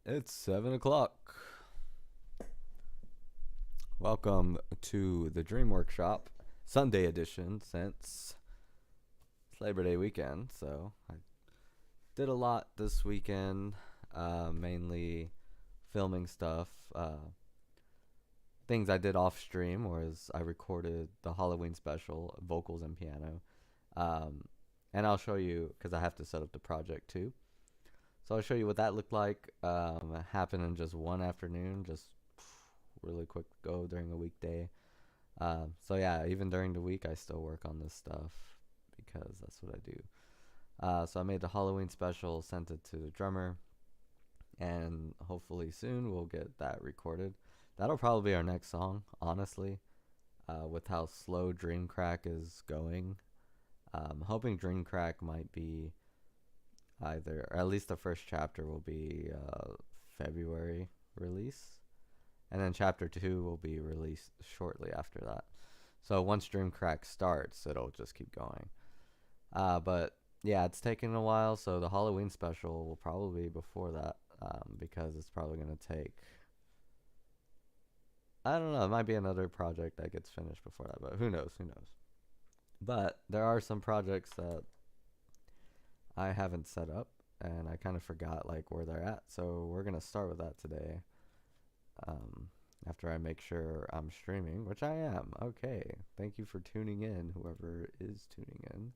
It's 7 o'clock. Welcome to the Dream Workshop Sunday edition since it's Labor Day weekend. So I did a lot this weekend, mainly filming stuff. Things I did off stream was I recorded the Halloween special, vocals and piano. Um, and I'll show you because I have to set up the project too. So I'll show you what that looked like. It happened in just one afternoon, just really quick go during a weekday. So yeah, even during the week, I still work on this stuff because that's what I do. So I made the Halloween special, sent it to the drummer, and hopefully soon we'll get that recorded. That'll probably be our next song, honestly. With how slow Dreamcrack is going, hoping Dreamcrack might be either, or at least the first chapter will be February release, and then chapter 2 will be released shortly after that. So once Dreamcrack starts, it'll just keep going. But yeah, it's taken a while, so the Halloween special will probably be before that, because it's probably going to take, I don't know, it might be another project that gets finished before that, but who knows, who knows. But there are some projects that I haven't set up, and I kind of forgot like where they're at, so we're going to start with that today. Um, After I make sure I'm streaming, which I am. Okay. Thank you for tuning in, whoever is tuning in.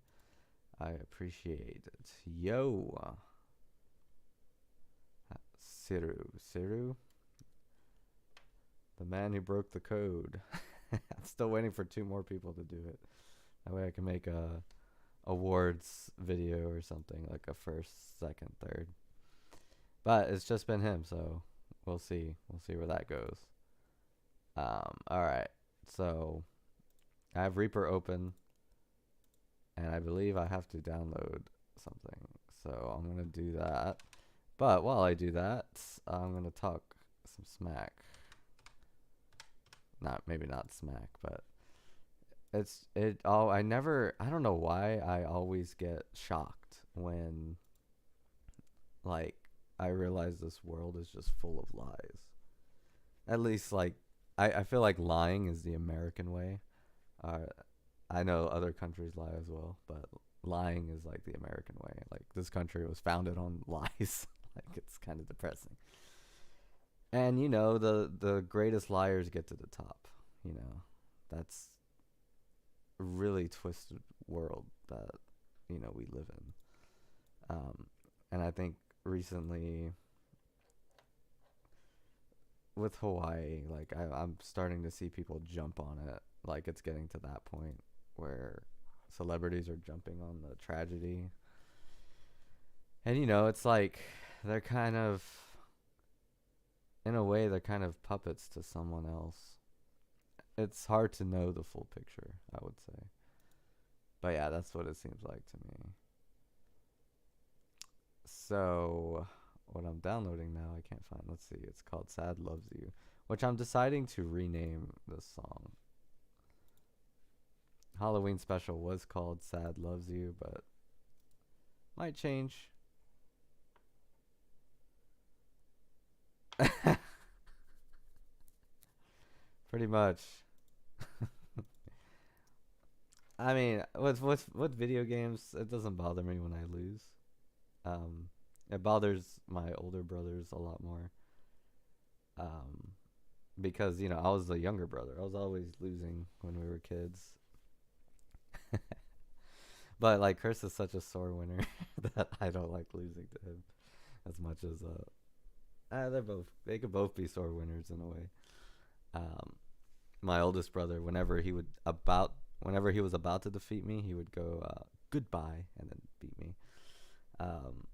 I appreciate it. Yo. Siru, the man who broke the code. I'm still waiting for 2 more people to do it. That way I can make a awards video or something, like a first, second, third. But it's just been him, so we'll see. We'll see where that goes. All right. So I have Reaper open, and I believe I have to download something. So I'm gonna do that. But while I do that, I'm gonna talk some smack. Not maybe not smack, but it's it. Oh, I don't know why I always get shocked when like I realize this world is just full of lies. At least like I feel like lying is the American way. Uh, I know other countries lie as well, but lying is like the American way. Like this country was founded on lies. Like it's kind of depressing. And the greatest liars get to the top. You know, that's a really twisted world that we live in. And I think recently with Hawaii, like I'm starting to see people jump on it. Like it's getting to that point where celebrities are jumping on the tragedy. And it's like they're kind of, in a way, they're kind of puppets to someone else. It's hard to know the full picture, I would say. But yeah, that's what it seems like to me. So, what I'm downloading now, I can't find. Let's see. It's called Sad Loves You, which I'm deciding to rename this song. Halloween special was called Sad Loves You, but might change. Pretty much. I mean, with video games, it doesn't bother me when I lose. Um, it bothers my older brothers a lot more. Um, because I was the younger brother. I was always losing when we were kids. But like Chris is such a sore winner that I don't like losing to him as much as they could both be sore winners in a way. Um, my oldest brother, whenever he was about to defeat me, he would go goodbye and then beat me. Um,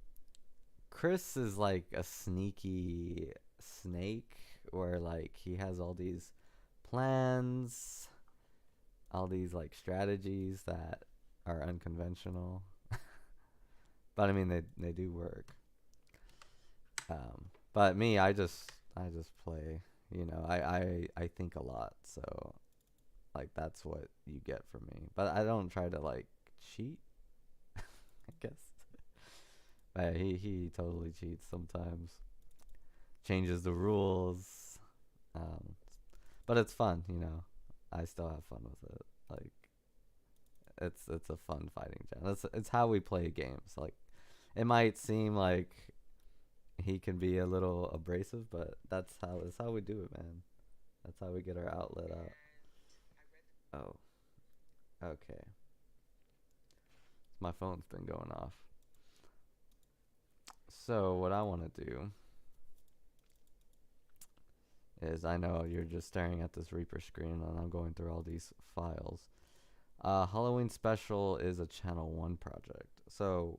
Chris is like a sneaky snake, where like he has all these plans, all these like strategies that are unconventional. But I mean they do work. But me, I just play. I think a lot, so like that's what you get from me. But I don't try to like cheat, I guess. But he totally cheats sometimes. changes the rules. Um, but it's fun, you know. I still have fun with it. Like it's a fun fighting channel. It's how we play games. Like it might seem like he can be a little abrasive, but that's how we do it, man. That's how we get our outlet out. Oh, okay. My phone's been going off. So what I want to do is I know you're just staring at this Reaper screen and I'm going through all these files. Halloween Special is a Channel 1 project. So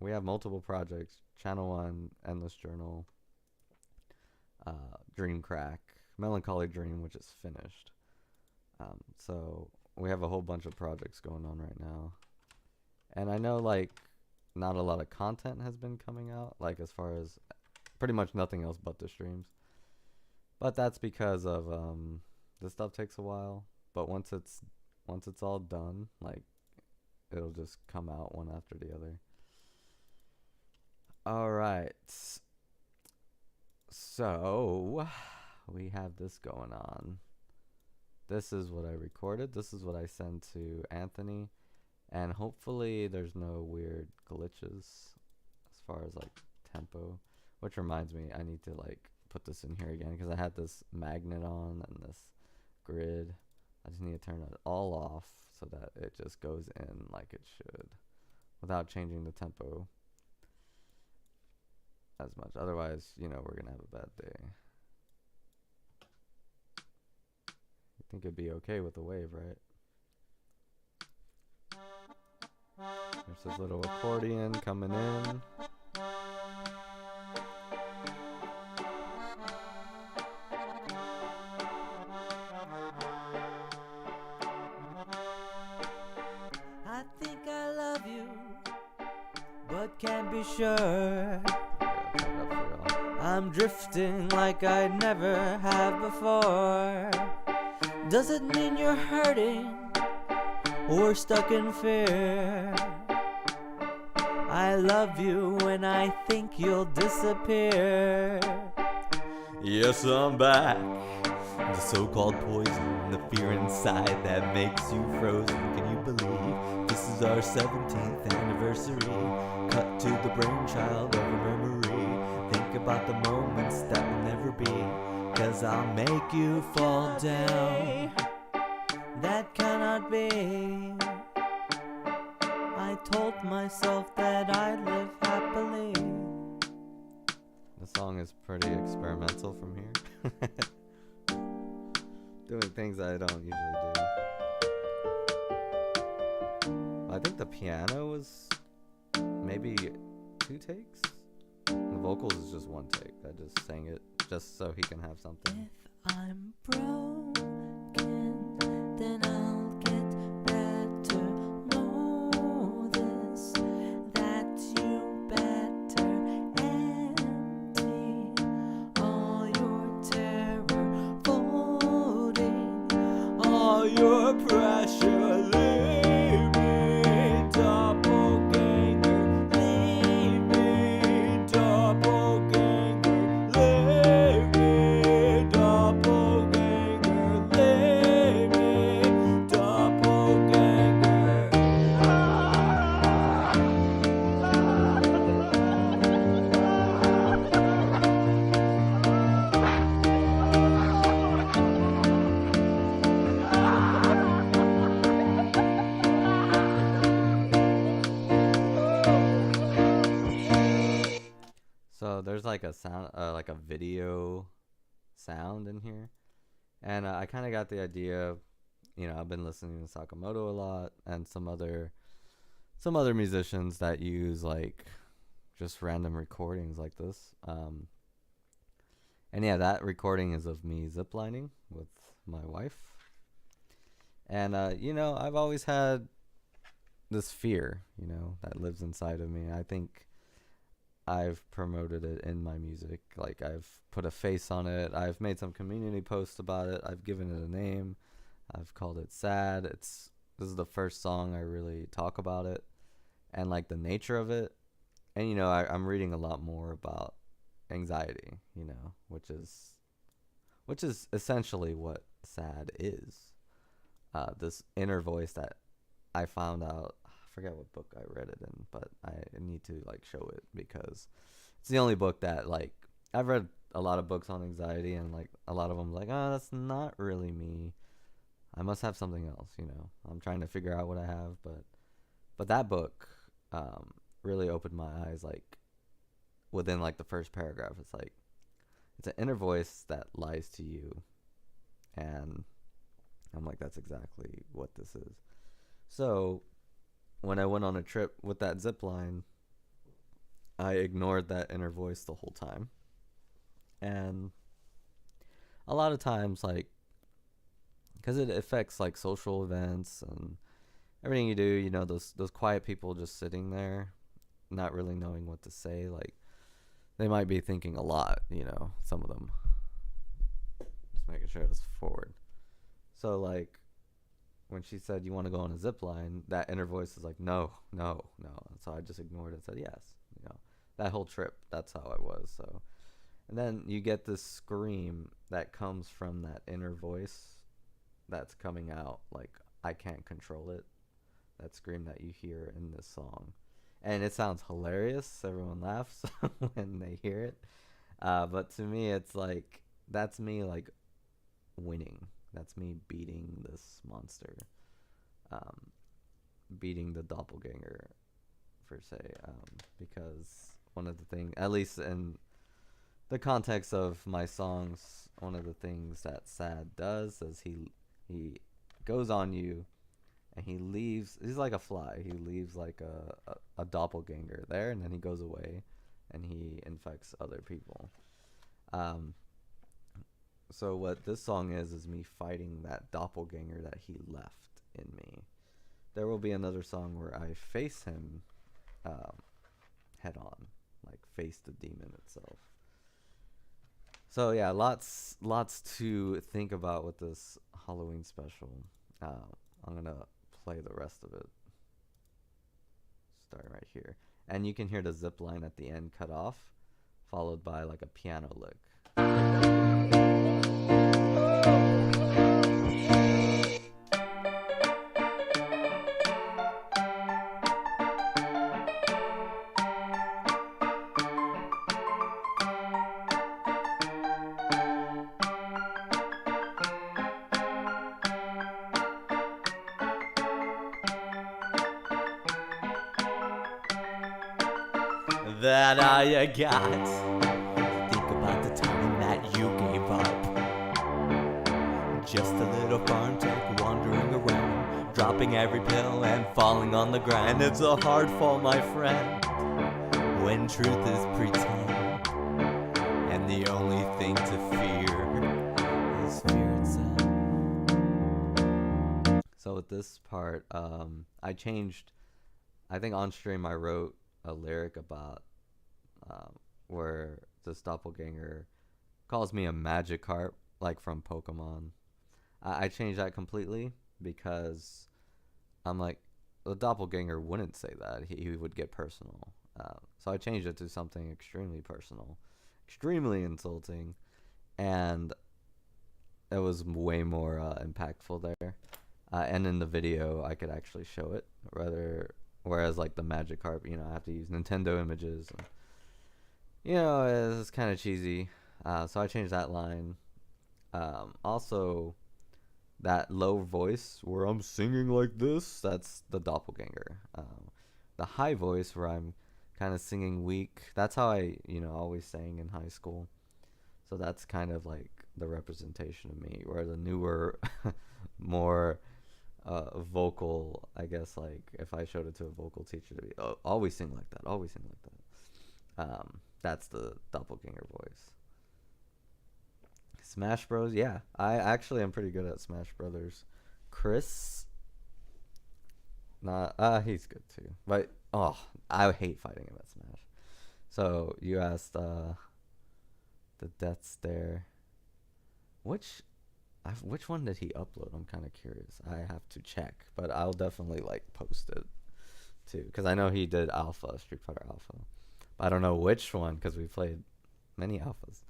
we have multiple projects. Channel 1, Endless Journal, Dream Crack, Melancholy Dream, which is finished. So we have a whole bunch of projects going on right now. And I know, like, not a lot of content has been coming out, like, as far as pretty much nothing else but the streams. But that's because of this stuff takes a while. But once it's all done, like, it'll just come out one after the other. All right. So we have this going on. This is what I recorded. This is what I sent to Anthony. And hopefully there's no weird glitches as far as like tempo. Which reminds me, I need to like put this in here again because I had this magnet on and this grid. I just need to turn it all off so that it just goes in like it should without changing the tempo as much. Otherwise, you know, we're going to have a bad day. You think it'd be okay with the wave, right? There's this little accordion coming in. I think I love you, but can't be sure. I'm drifting like I never have before. Does it mean you're hurting or stuck in fear? I love you when I think you'll disappear. Yes, I'm back. The so-called poison, the fear inside that makes you frozen. Can you believe this is our 17th anniversary? Cut to the brainchild of a memory. Think about the moments that will never be, 'cause I'll make you fall down. That cannot be. I told myself that I'd live happily. The song is pretty experimental from here. Doing things I don't usually do. I think the piano was maybe 2 takes. The vocals is just 1 take. I just sang it just so he can have something. If I'm broken, then I'll get better. Know this, that you better empty all your terror, folding all your pressure. Leave me, doppelganger. Leave me, doppelganger. Leave me, doppelganger. Leave me, doppelganger. So there's like a sound, like a video sound in here, and I kind of got the idea. You know, I've been listening to Sakamoto a lot, and some other musicians that use like just random recordings like this. And yeah, that recording is of me ziplining with my wife, and you know, I've always had this fear, you know, that lives inside of me. I think I've promoted it in my music. Like, I've put a face on it. I've made some community posts about it. I've given it a name. I've called it Sad. This is the first song I really talk about it and like the nature of it. And you know, I'm reading a lot more about anxiety, which is essentially what sad is. This inner voice that I found out. I forget what book I read it in, but I need to like show it because it's the only book that like I've read a lot of books on anxiety and like a lot of them like, oh, that's not really me. I must have something else. I'm trying to figure out what I have, but that book really opened my eyes. Like within like the first paragraph, it's like it's an inner voice that lies to you, and I'm like, that's exactly what this is. So when I went on a trip with that zip line, I ignored that inner voice the whole time. And a lot of times, like, because it affects like social events and everything you do, those quiet people just sitting there, not really knowing what to say. Like, they might be thinking a lot, some of them. Just making sure it's forward. So, like, when she said, you want to go on a zip line, that inner voice is like, no, no, no. And so I just ignored it and said, yes. That whole trip, that's how I was. So, and then you get this scream that comes from that inner voice that's coming out. Like, I can't control it. That scream that you hear in this song. And it sounds hilarious. Everyone laughs when they hear it. But to me, it's like, that's me, like, winning. That's me beating this monster. Beating the doppelganger, per se. Because one of the things, at least in the context of my songs, one of the things that Sad does is he goes on you and he leaves. He's like a fly. He leaves like a doppelganger there, and then he goes away and he infects other people. So what this song is me fighting that doppelganger that he left in me. There will be another song where I face him head on, like face the demon itself. So yeah, lots to think about with this Halloween special. I'm gonna play the rest of it, starting right here, and you can hear the zip line at the end cut off, followed by like a piano lick. That I got. Think about the time that you gave up. Just a little farm tech wandering around, dropping every pill and falling on the ground. And it's a hard fall, my friend, when truth is pretend, and the only thing to fear is fear itself. So with this part, I changed. I think on stream I wrote a lyric about where this doppelganger calls me a Magikarp, like from Pokemon. I changed that completely because I'm like, the doppelganger wouldn't say that. He would get personal. So I changed it to something extremely personal, extremely insulting, and it was way more impactful there. And in the video, I could actually show it. Whereas like the Magikarp, I have to use Nintendo images. And, it's kind of cheesy. So I changed that line. Also, that low voice where I'm singing like this, that's the doppelganger. The high voice where I'm kind of singing weak, that's how I, always sang in high school. So that's kind of like the representation of me, where the newer, more vocal, I guess, like if I showed it to a vocal teacher, to be, oh, always sing like that, always sing like that. That's the doppelganger voice. Smash Bros. Yeah, I actually am pretty good at Smash Brothers. Chris, he's good too. But I hate fighting him at Smash. So you asked the Death Stare. Which one did he upload? I'm kind of curious. I have to check, but I'll definitely like post it too, because I know he did Alpha, Street Fighter Alpha. But I don't know which one because we played many alphas.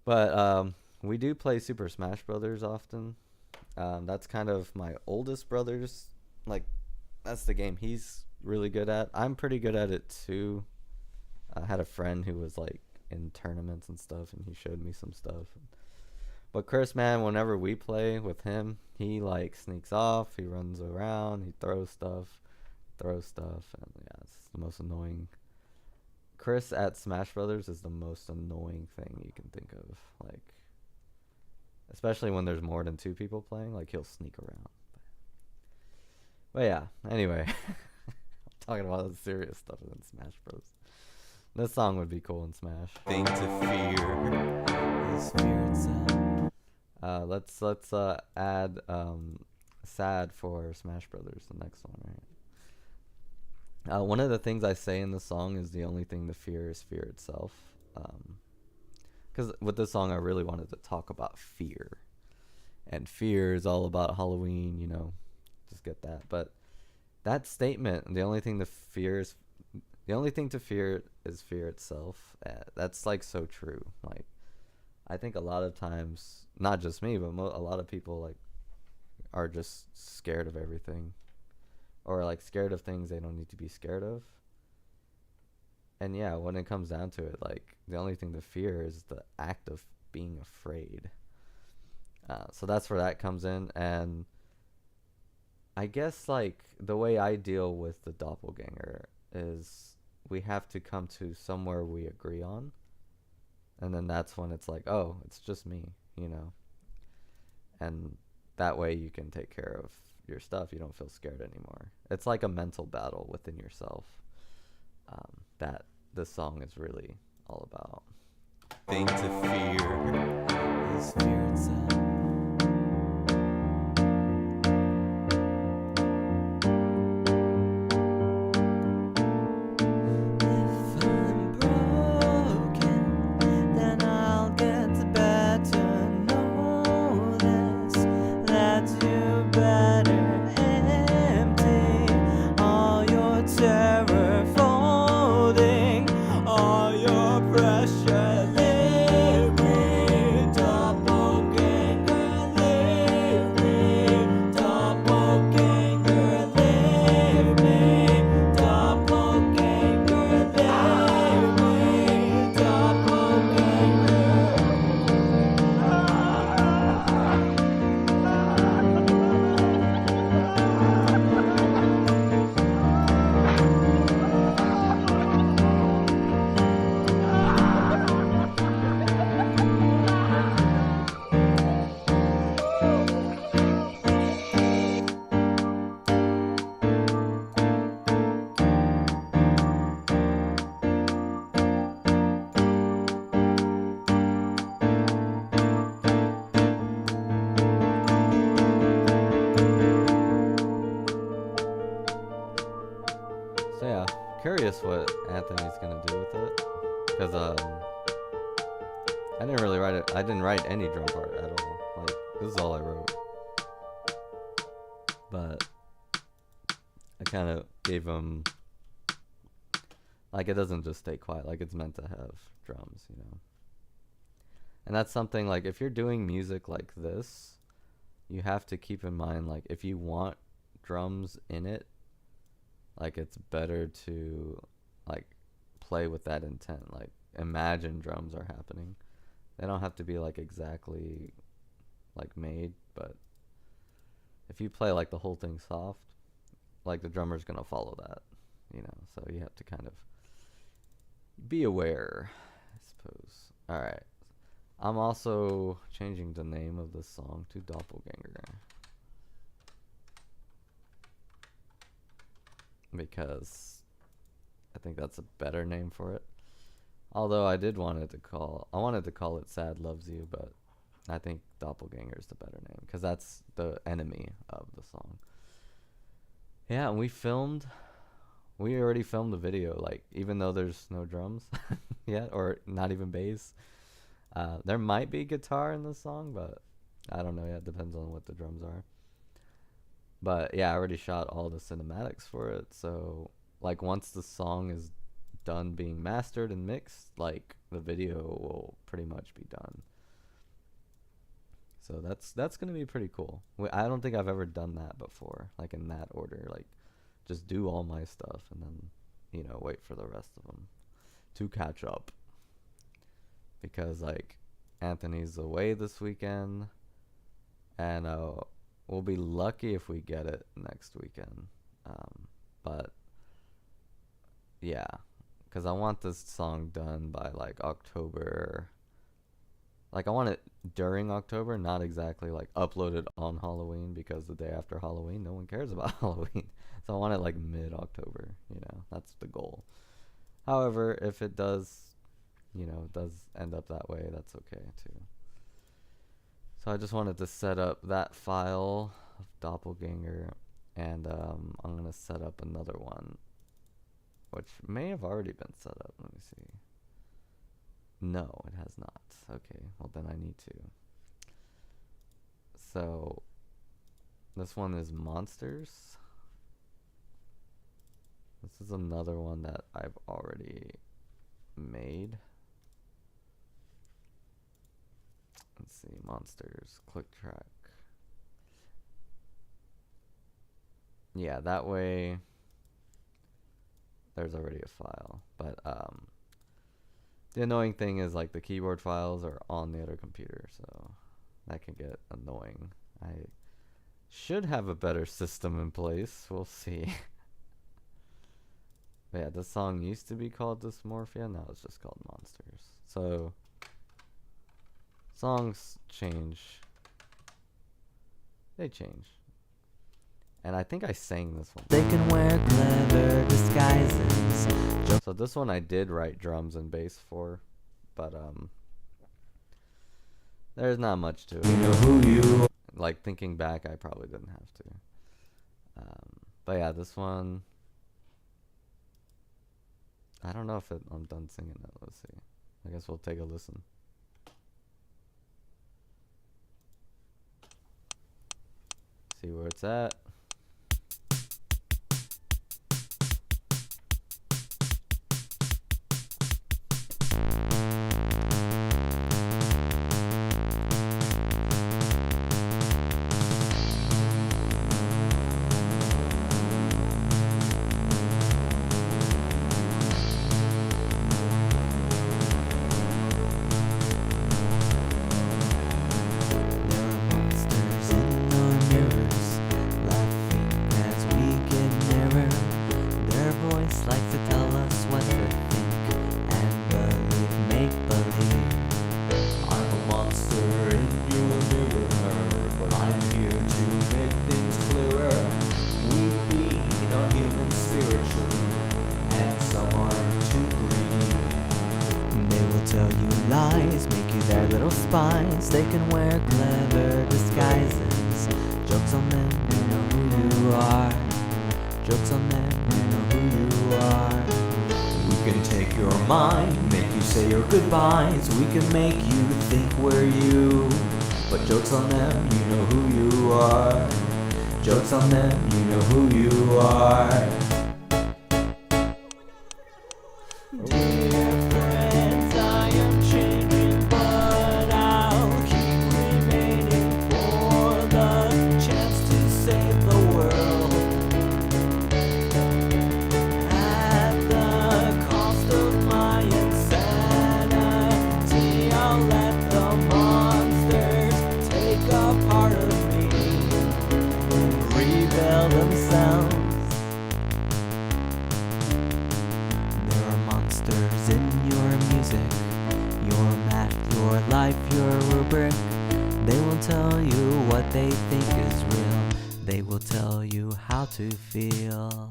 But we do play Super Smash Brothers often. That's kind of my oldest brother's, like, that's the game he's really good at. I'm pretty good at it too. I had a friend who was like in tournaments and stuff, and he showed me some stuff. But Chris, man, whenever we play with him, he like sneaks off, he runs around, he throws stuff, and yeah, it's the most annoying. Chris at Smash Brothers is the most annoying thing you can think of. Like, especially when there's more than two people playing, like he'll sneak around. But yeah, anyway, I'm talking about the serious stuff in Smash Bros. This song would be cool in Smash. Thing to fear is fear itself. Let's add sad for Smash Brothers, the next one, right? One of the things I say in the song is the only thing to fear is fear itself. Because with this song, I really wanted to talk about fear, and fear is all about Halloween, you know. Just get that. But that statement, the only thing to fear is fear itself. That's like so true. Like, I think a lot of times, not just me, but a lot of people like are just scared of everything, or like scared of things they don't need to be scared of. And yeah, when it comes down to it, like the only thing to fear is the act of being afraid. So that's where that comes in. And I guess like the way I deal with the doppelganger is we have to come to somewhere we agree on. And then that's when it's like, oh, it's just me, you know. And that way you can take care of your stuff. You don't feel scared anymore. It's like a mental battle within yourself, that this song is really all about. Thing to fear is fear itself. So yeah, curious what Anthony's gonna do with it, because I didn't really write it. I didn't write any drum part at all. Like, this is all I wrote. But I kind of gave him, like, it doesn't just stay quiet. Like, it's meant to have drums, you know. And that's something, like, if you're doing music like this, you have to keep in mind, like, if you want drums in it, like, it's better to, like, play with that intent. Like, imagine drums are happening. They don't have to be, like, exactly, like, made, but if you play, like, the whole thing soft, like, the drummer's gonna follow that, you know. So you have to kind of be aware, I suppose. Alright. I'm also changing the name of this song to Doppelganger, because I think that's a better name for it. Although I wanted to call it Sad Loves You, but I think Doppelganger is the better name, because that's the enemy of the song. Yeah, and we already filmed the video, like, even though there's no drums yet, or not even bass. There might be guitar in the song, but I don't know yet. Depends on what the drums are. But yeah, I already shot all the cinematics for it. So, like, once the song is done being mastered and mixed, like the video will pretty much be done. So that's gonna be pretty cool. I don't think I've ever done that before, like in that order. Like, just do all my stuff and then, wait for the rest of them to catch up. Because like Anthony's away this weekend, and we'll be lucky if we get it next weekend. But yeah, because I want this song done by like October. Like, I want it during October, not exactly like uploaded on Halloween, because the day after Halloween, no one cares about Halloween. So I want it like mid-October, that's the goal. However, if it does, does end up that way, that's okay too. So I just wanted to set up that file of Doppelganger, and I'm going to set up another one, which may have already been set up. Let me see. No, it has not. Okay, well then I need to. So this one is Monsters. This is another one that I've already made. Let's see, Monsters, click track. Yeah, that way there's already a file. But the annoying thing is, like, the keyboard files are on the other computer, so that can get annoying. I should have a better system in place. We'll see. But yeah, this song used to be called Dysmorphia. Now it's just called Monsters. So songs change. They change. And I think I sang this one. They can wear clever disguises. So this one I did write drums and bass for, but there's not much to it. You know who you. Like, thinking back, I probably didn't have to. But yeah, this one, I don't know if I'm done singing it. Let's see. I guess we'll take a listen. See where it's at. They can wear clever disguises. Jokes on them, you know who you are. Jokes on them, you know who you are. We can take your mind, make you say your goodbyes. We can make you think we're you. But jokes on them, you know who you are. Jokes on them, you know who you are. To feel.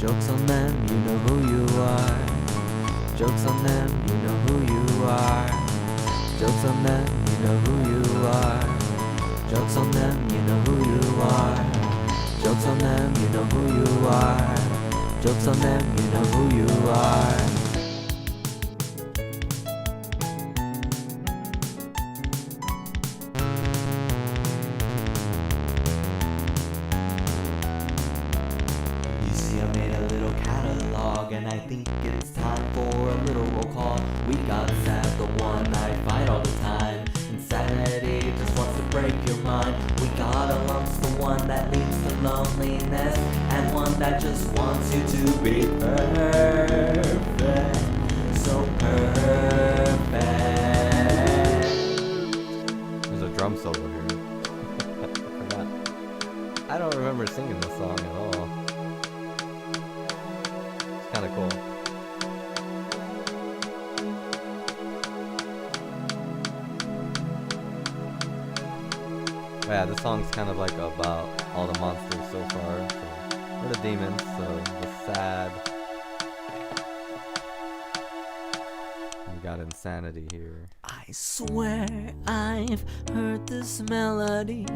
Jokes on them, you know who you are. Jokes on them, you know who you are. Jokes on them, you know who you are. Jokes on them, you know who you are. Jokes on them, you know who you are. Jokes on them, you know who you are. wants you to be perfect, so perfect. There's a drum solo here. I forgot. I don't remember singing this song at all. It's kind of cool. Yeah, this song's kind of like about all the monsters so far. So, or the demons, so the sad. We got insanity here. I swear I've heard this melody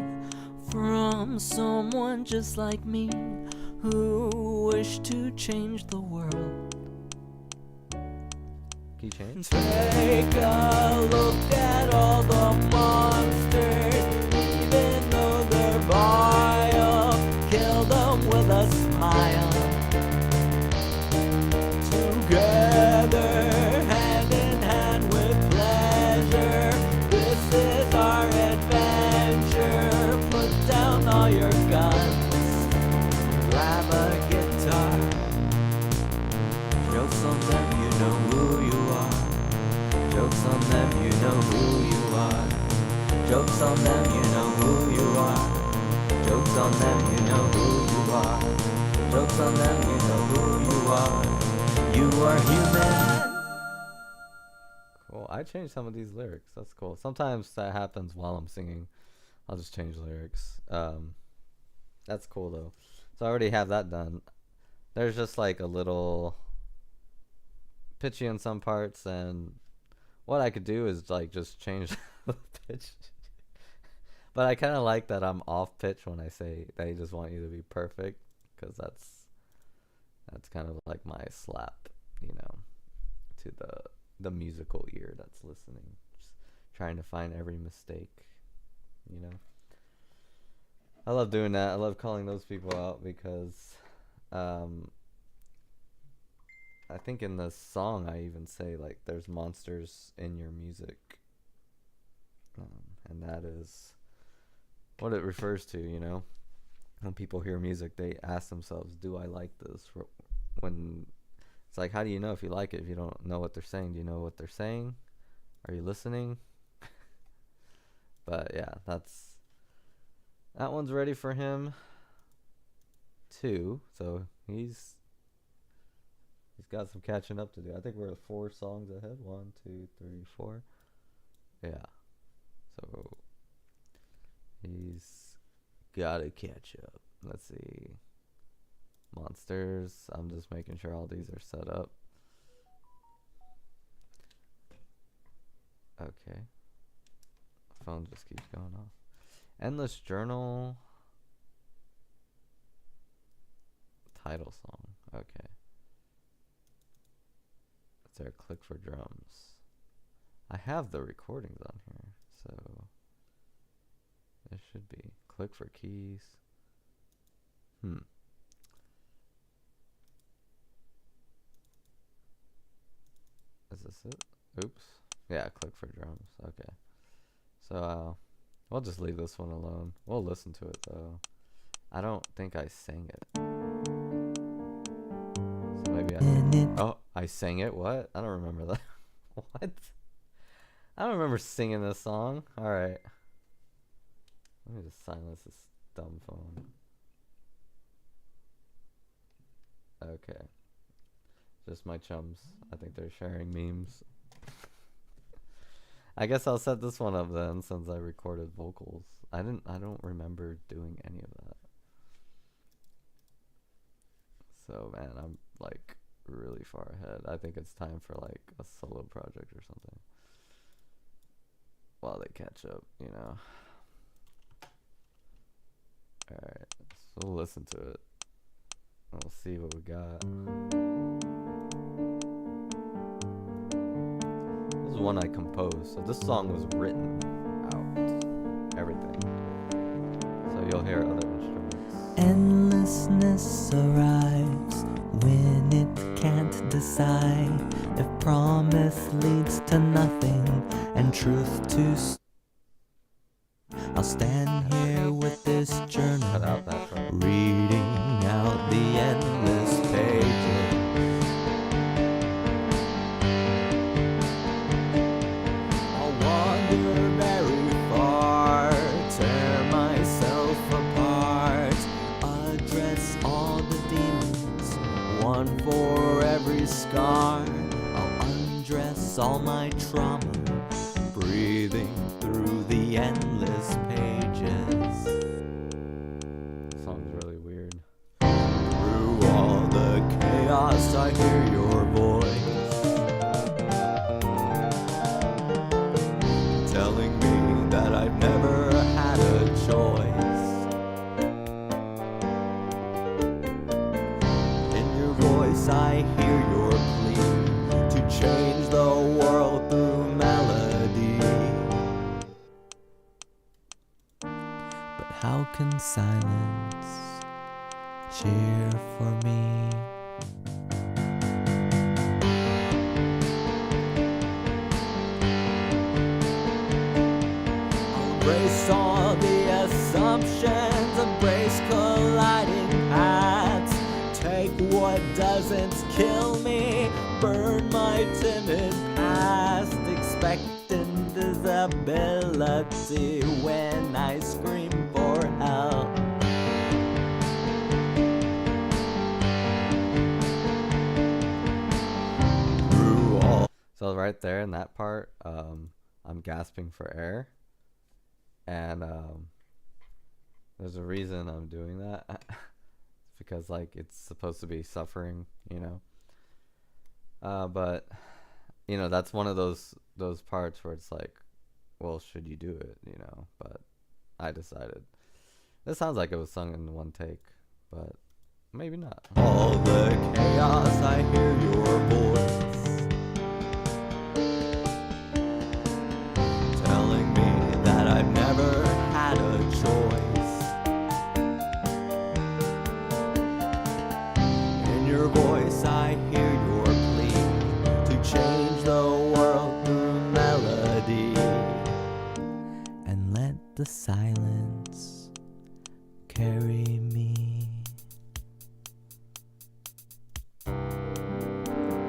from someone just like me who wished to change the world. Key change? Take a look at all the monsters, even though they're vile. Kill them with a smile. Together, hand in hand with pleasure. This is our adventure. Put down all your guns. Grab a guitar. Jokes on them, you know who you are. Jokes on them, you know who you are. Jokes on them, you know who you are. Jokes on them, you know who you are. Jokes on them, you know who you are. You are human. Cool. I changed some of these lyrics. That's cool. Sometimes that happens while I'm singing. I'll just change lyrics. That's cool though. So I already have that done. There's just like a little pitchy in some parts, and what I could do is like just change the pitch. But I kind of like that I'm off pitch when I say they just want you to be perfect, because that's kind of like my slap, you know, to the musical ear that's listening, just trying to find every mistake, you know. I love doing that. I love calling those people out because I think in the song I even say like there's monsters in your music, and that is what it refers to, you know. When people hear music, they ask themselves, do I like this? When it's like, how do you know if you like it if you don't know what they're saying? Do you know what they're saying? Are you listening? But yeah, that one's ready for him too. So he's got some catching up to do. I think we're 4 songs ahead. 1, 2, 3, 4. Yeah. So he's gotta catch up. Let's see. Monsters. I'm just making sure all these are set up. Okay. Phone just keeps going off. Endless Journal. Title song. Okay. Is there a click for drums? I have the recordings on here, so there should be. Click for keys. Is this it? Oops. Yeah, click for drums. Okay. So we'll just leave this one alone. We'll listen to it though. I don't think I sang it. So maybe I sang it? What? I don't remember that. What? I don't remember singing this song. Alright. Let me just silence this dumb phone. Okay. Just my chums. I think they're sharing memes. I guess I'll set this one up then, since I recorded vocals. I don't remember doing any of that. So man, I'm like really far ahead. I think it's time for like a solo project or something. While they catch up, you know. Alright, so we'll listen to it. We'll see what we got. This is one I composed. So this song was written out. Everything. So you'll hear other instruments. Endlessness arrives when it can't decide if promise leads to nothing and truth to I'll stand here with this journal, Cut out that part. reading out the endless page. erase all my trauma, breathing through the endless pages. This song's really weird. Through all the chaos, I hear your voice, telling me that I've never had a choice. In your voice, I hear your plea to change the world through melody. But how can silence cheer for me? Embrace all the assumptions, embrace colliding paths. Take what doesn't kill me, burn my timid past. Expect invisibility when I scream for help. Through all So right there in that part, I'm gasping for air, and there's a reason I'm doing that. It's because like it's supposed to be suffering, you know. But you know that's one of those parts where it's like, well, should you do it, you know? But I decided. It sounds like it was sung in one take, but maybe not. all the chaos, I hear your voice, telling me that I've never had a choice. In your voice, I hear your plea to change the world through melody. And let the silence carry me.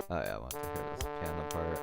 Oh yeah, I want to hear this piano part.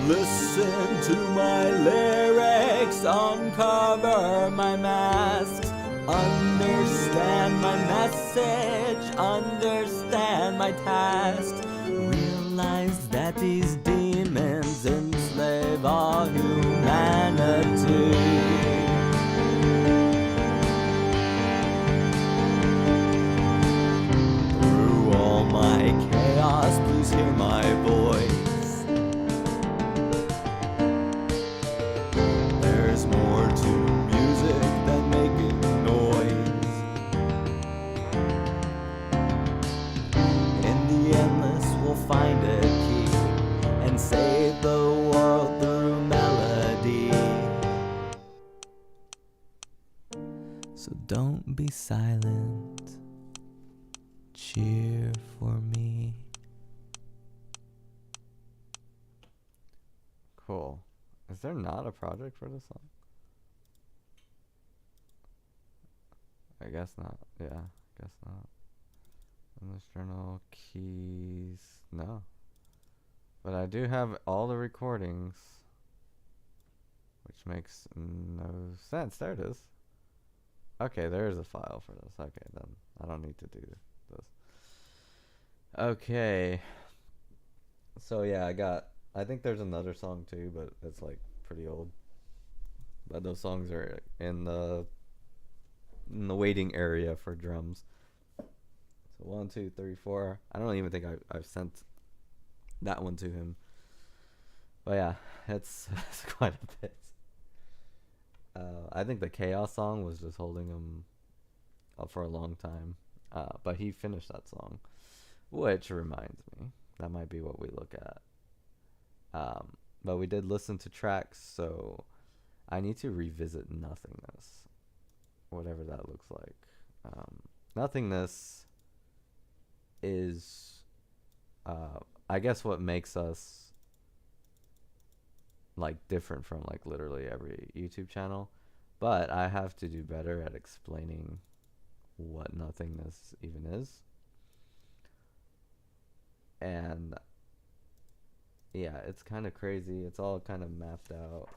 Listen to my lyrics, uncover my masks, understand my message, understand my task. Realize that these demons enslave all humanity. Through all my chaos, please hear my voice. There's more to music than making noise. In the endless, we'll find a key and save the world through melody. So don't be silent, cheer for me. Cool. Is there not a project for this song? I guess not. Yeah, I guess not. In this journal, keys. No. But I do have all the recordings, which makes no sense. There it is. Okay, there is a file for this. Okay, then I don't need to do this. Okay. So yeah, I think there's another song too, but it's like pretty old. But those songs are in the waiting area for drums. So 1, 2, 3, 4. I don't even think I've sent that one to him. But yeah, it's quite a bit. I think the Chaos song was just holding him up for a long time. But he finished that song, which reminds me, That might be what we look at. But we did listen to tracks, so I need to revisit Nothingness, whatever that looks like. Nothingness is, I guess, what makes us like different from like literally every YouTube channel. But I have to do better at explaining what Nothingness even is. And yeah, it's kind of crazy. It's all kind of mapped out,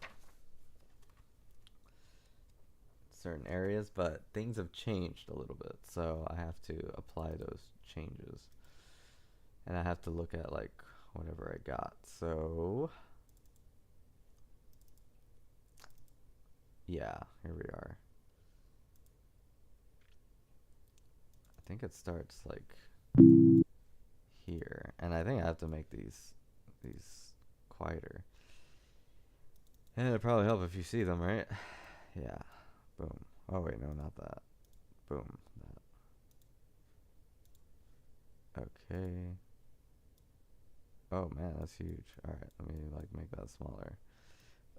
certain areas, but things have changed a little bit, so I have to apply those changes, and I have to look at like whatever I got. So yeah, here we are. I think it starts like here, and I think I have to make these quieter, and it'd probably help if you see them, right? Yeah. Boom. Oh wait, no, not that. Boom. That. Okay. Oh man, that's huge. All right, let me like make that smaller.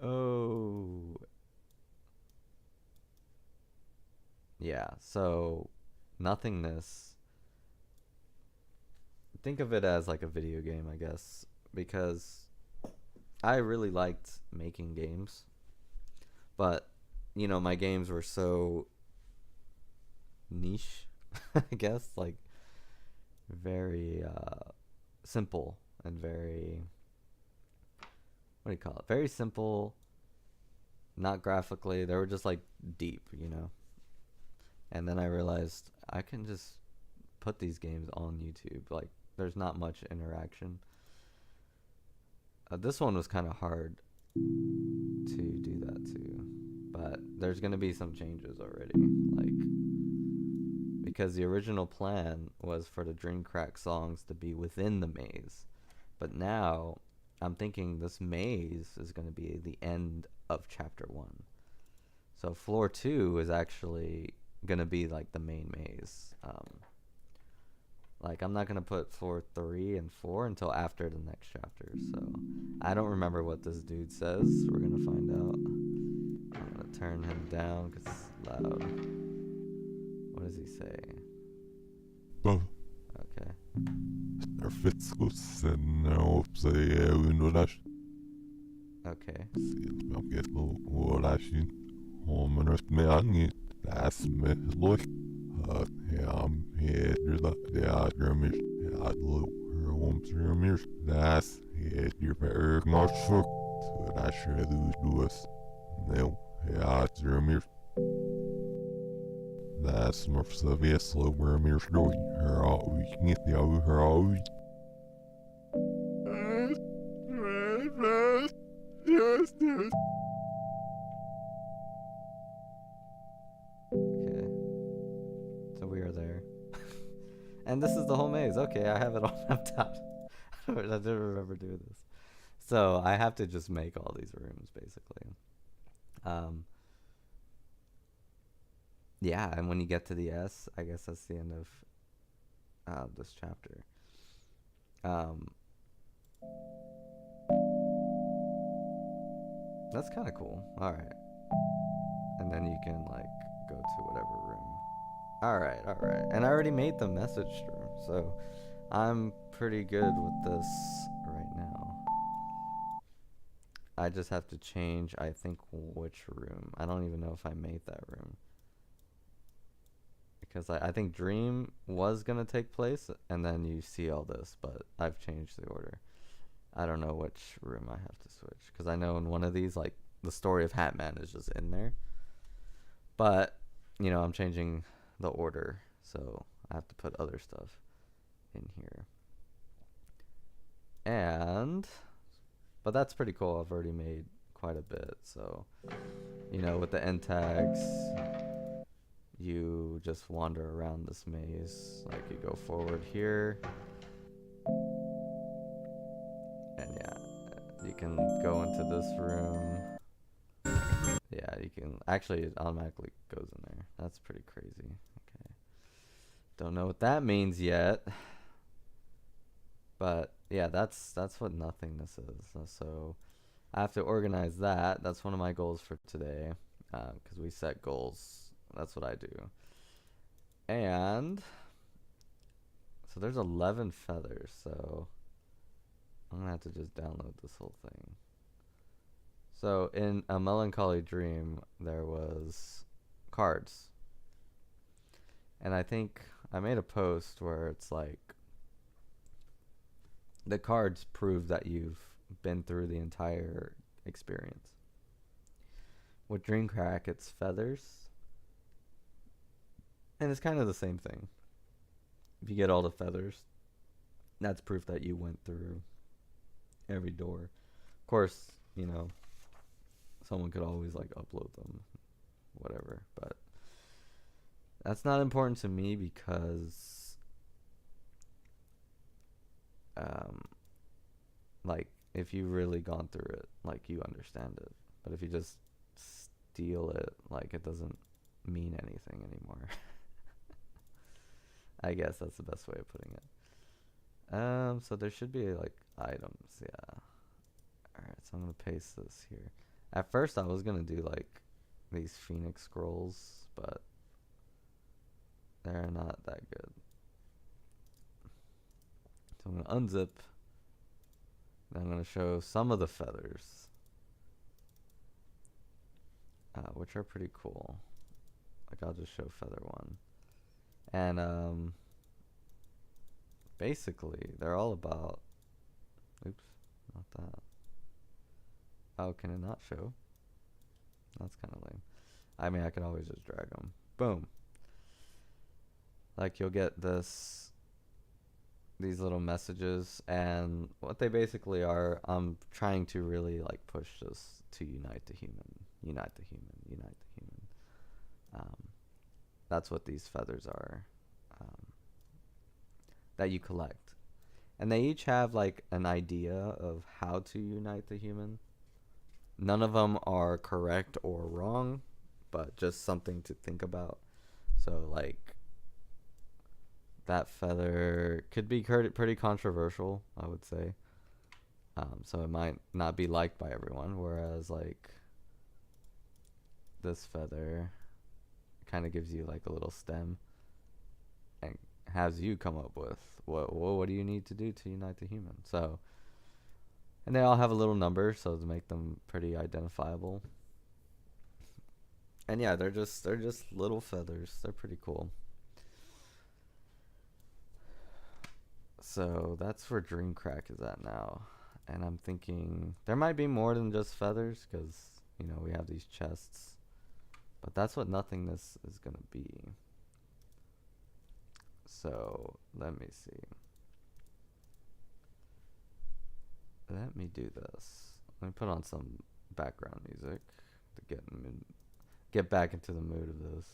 Oh. Yeah. So, Nothingness. Think of it as like a video game, I guess, because I really liked making games, but you know, my games were so niche, I guess, like very simple and very, what do you call it? Very simple, not graphically. They were just like deep, you know. And then I realized I can just put these games on YouTube. Like, there's not much interaction. This one was kind of hard to do that too, but there's gonna be some changes already, like, because the original plan was for the Dreamcrack songs to be within the maze, but now I'm thinking this maze is gonna be the end of chapter 1. So floor 2 is actually gonna be like the main maze. Like, I'm not gonna put floor 3 and 4 until after the next chapter. So I don't remember what this dude says. We're gonna find out. I'm gonna turn him down because it's loud. What does he say? Oh, Okay. Okay. Das maar verwisselen waar meer story heruit niet jou heruit. Okay. So we are there. And this is the whole maze. Okay, I have it all mapped out. I didn't remember doing this. So I have to just make all these rooms, basically. Yeah, and when you get to the S, I guess that's the end of this chapter. That's kind of cool. All right. And then you can like go to whatever room. All right. And I already made the message room, so I'm pretty good with this right now. I just have to change, I think, which room. I don't even know if I made that room. Because I think Dream was going to take place, and then you see all this, but I've changed the order. I don't know which room I have to switch, because I know in one of these, like, the story of Hatman is just in there. But, you know, I'm changing the order, so I have to put other stuff in here. But that's pretty cool. I've already made quite a bit, so, you know, with the end tags, you just wander around this maze. Like, you go forward here, and yeah, you can go into this room. Yeah, you can actually, it automatically goes in there. That's pretty crazy. Okay, don't know what that means yet, but yeah, that's what nothingness is. So I have to organize that. That's one of my goals for today, because we set goals. That's what I do. And so there's 11 feathers. So I'm gonna have to just download this whole thing. So in A Melancholy Dream, there was cards, and I think I made a post where it's like the cards prove that you've been through the entire experience. With Dreamcrack, it's feathers, and it's kind of the same thing. If you get all the feathers, that's proof that you went through every door. Of course, someone could always like upload them, whatever, but that's not important to me because like if you really gone through it, like you understand it. But if you just steal it, like it doesn't mean anything anymore. I guess that's the best way of putting it. So there should be like items, yeah. Alright, so I'm gonna paste this here. At first I was gonna do like these Phoenix scrolls, but they're not that good. So I'm gonna unzip. And I'm gonna show some of the feathers, which are pretty cool. Like I'll just show feather one, and basically they're all about. Oops, not that. Oh, can it not show? That's kind of lame. I mean, I could always just drag them. Boom. Like you'll get these little messages, and what they basically are, I'm trying to really like push this to unite the human, unite the human, unite the human. That's what these feathers are, that you collect, and they each have like an idea of how to unite the human. None of them are correct or wrong, but just something to think about. So like that feather could be pretty controversial, I would say. So it might not be liked by everyone, whereas like this feather kind of gives you like a little stem and has you come up with what do you need to do to unite the human. So, and they all have a little number, so to make them pretty identifiable. And yeah, they're just little feathers. They're pretty cool. So that's where Dreamcrack is at now. And I'm thinking there might be more than just feathers, because we have these chests, but that's what nothingness is gonna be. So let me see. Let me do this. Let me put on some background music to get back into the mood of this.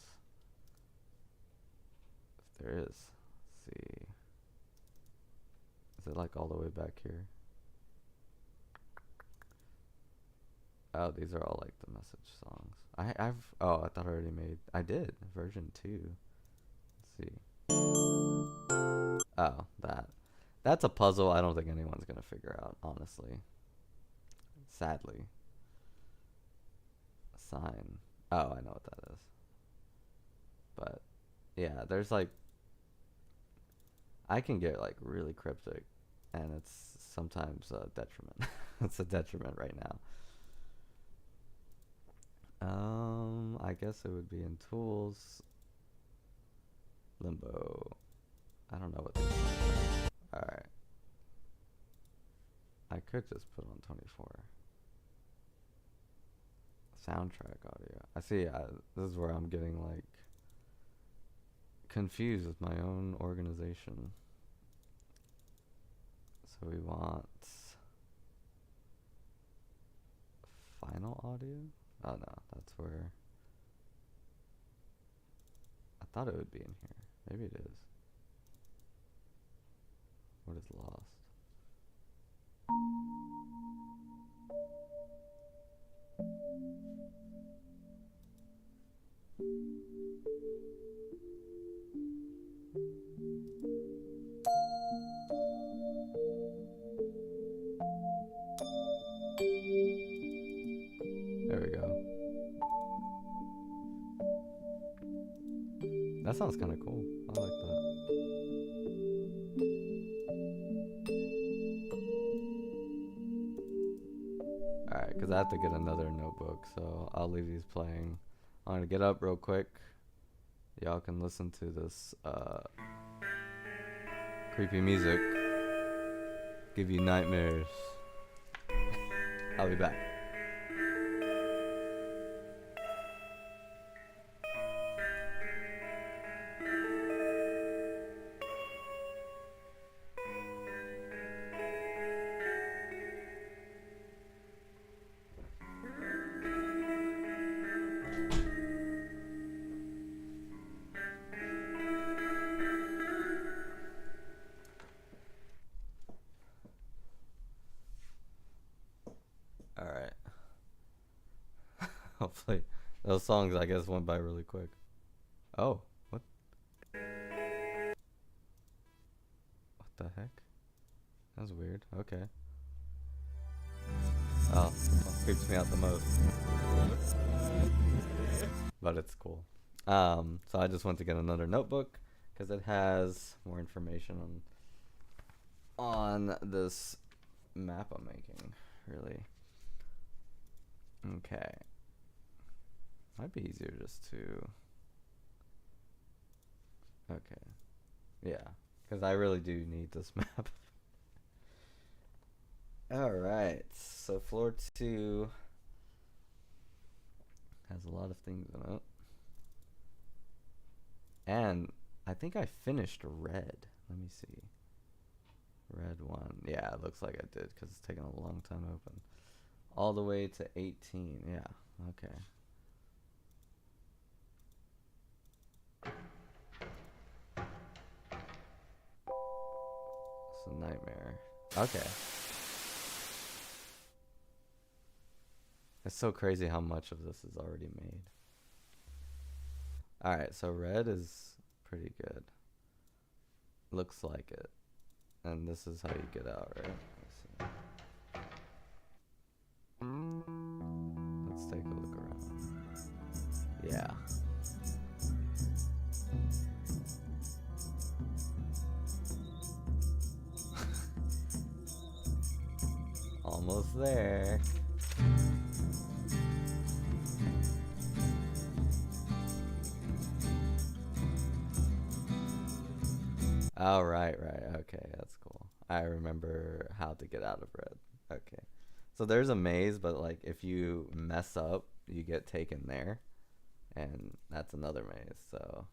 If there is, let's see. Is it like all the way back here? Oh, these are all like the message songs. I thought I already made. I did version 2. Let's see. Oh, that's a puzzle I don't think anyone's gonna figure out, honestly. Sadly. Sign. Oh, I know what that is. But yeah, there's like I can get like really cryptic, and it's sometimes a detriment. It's a detriment right now. I guess it would be in tools. Limbo. I don't know what these are. Alright. I could just put on 24. Soundtrack audio. I see, this is where I'm getting like confused with my own organization. So we want final audio? Oh no, that's where I thought it would be in here. Maybe it is. What is lost? sounds kind of cool. I like that. Alright, because I have to get another notebook, so I'll leave these playing. I'm going to get up real quick. Y'all can listen to this creepy music. Give you nightmares. I'll be back. Alright. Hopefully those songs, I guess, went by really quick. Oh, what? What the heck? That's weird. Okay. Oh, that creeps me out the most. But it's cool. So I just went to get another notebook because it has more information on this map I'm making, really. Okay. Might be easier just to... Okay. Yeah, because I really do need this map. Alright, so floor 2 has a lot of things in it. And I think I finished red. Let me see. Red 1. Yeah, it looks like I did because it's taken a long time to open. All the way to 18. Yeah, okay. It's a nightmare. Okay. It's so crazy how much of this is already made. Alright, so red is pretty good. Looks like it. And this is how you get out, right? Let's take a look around. Yeah. Almost there. Oh, right. Okay, that's cool. I remember how to get out of red. Okay. So there's a maze, but like if you mess up, you get taken there. And that's another maze. So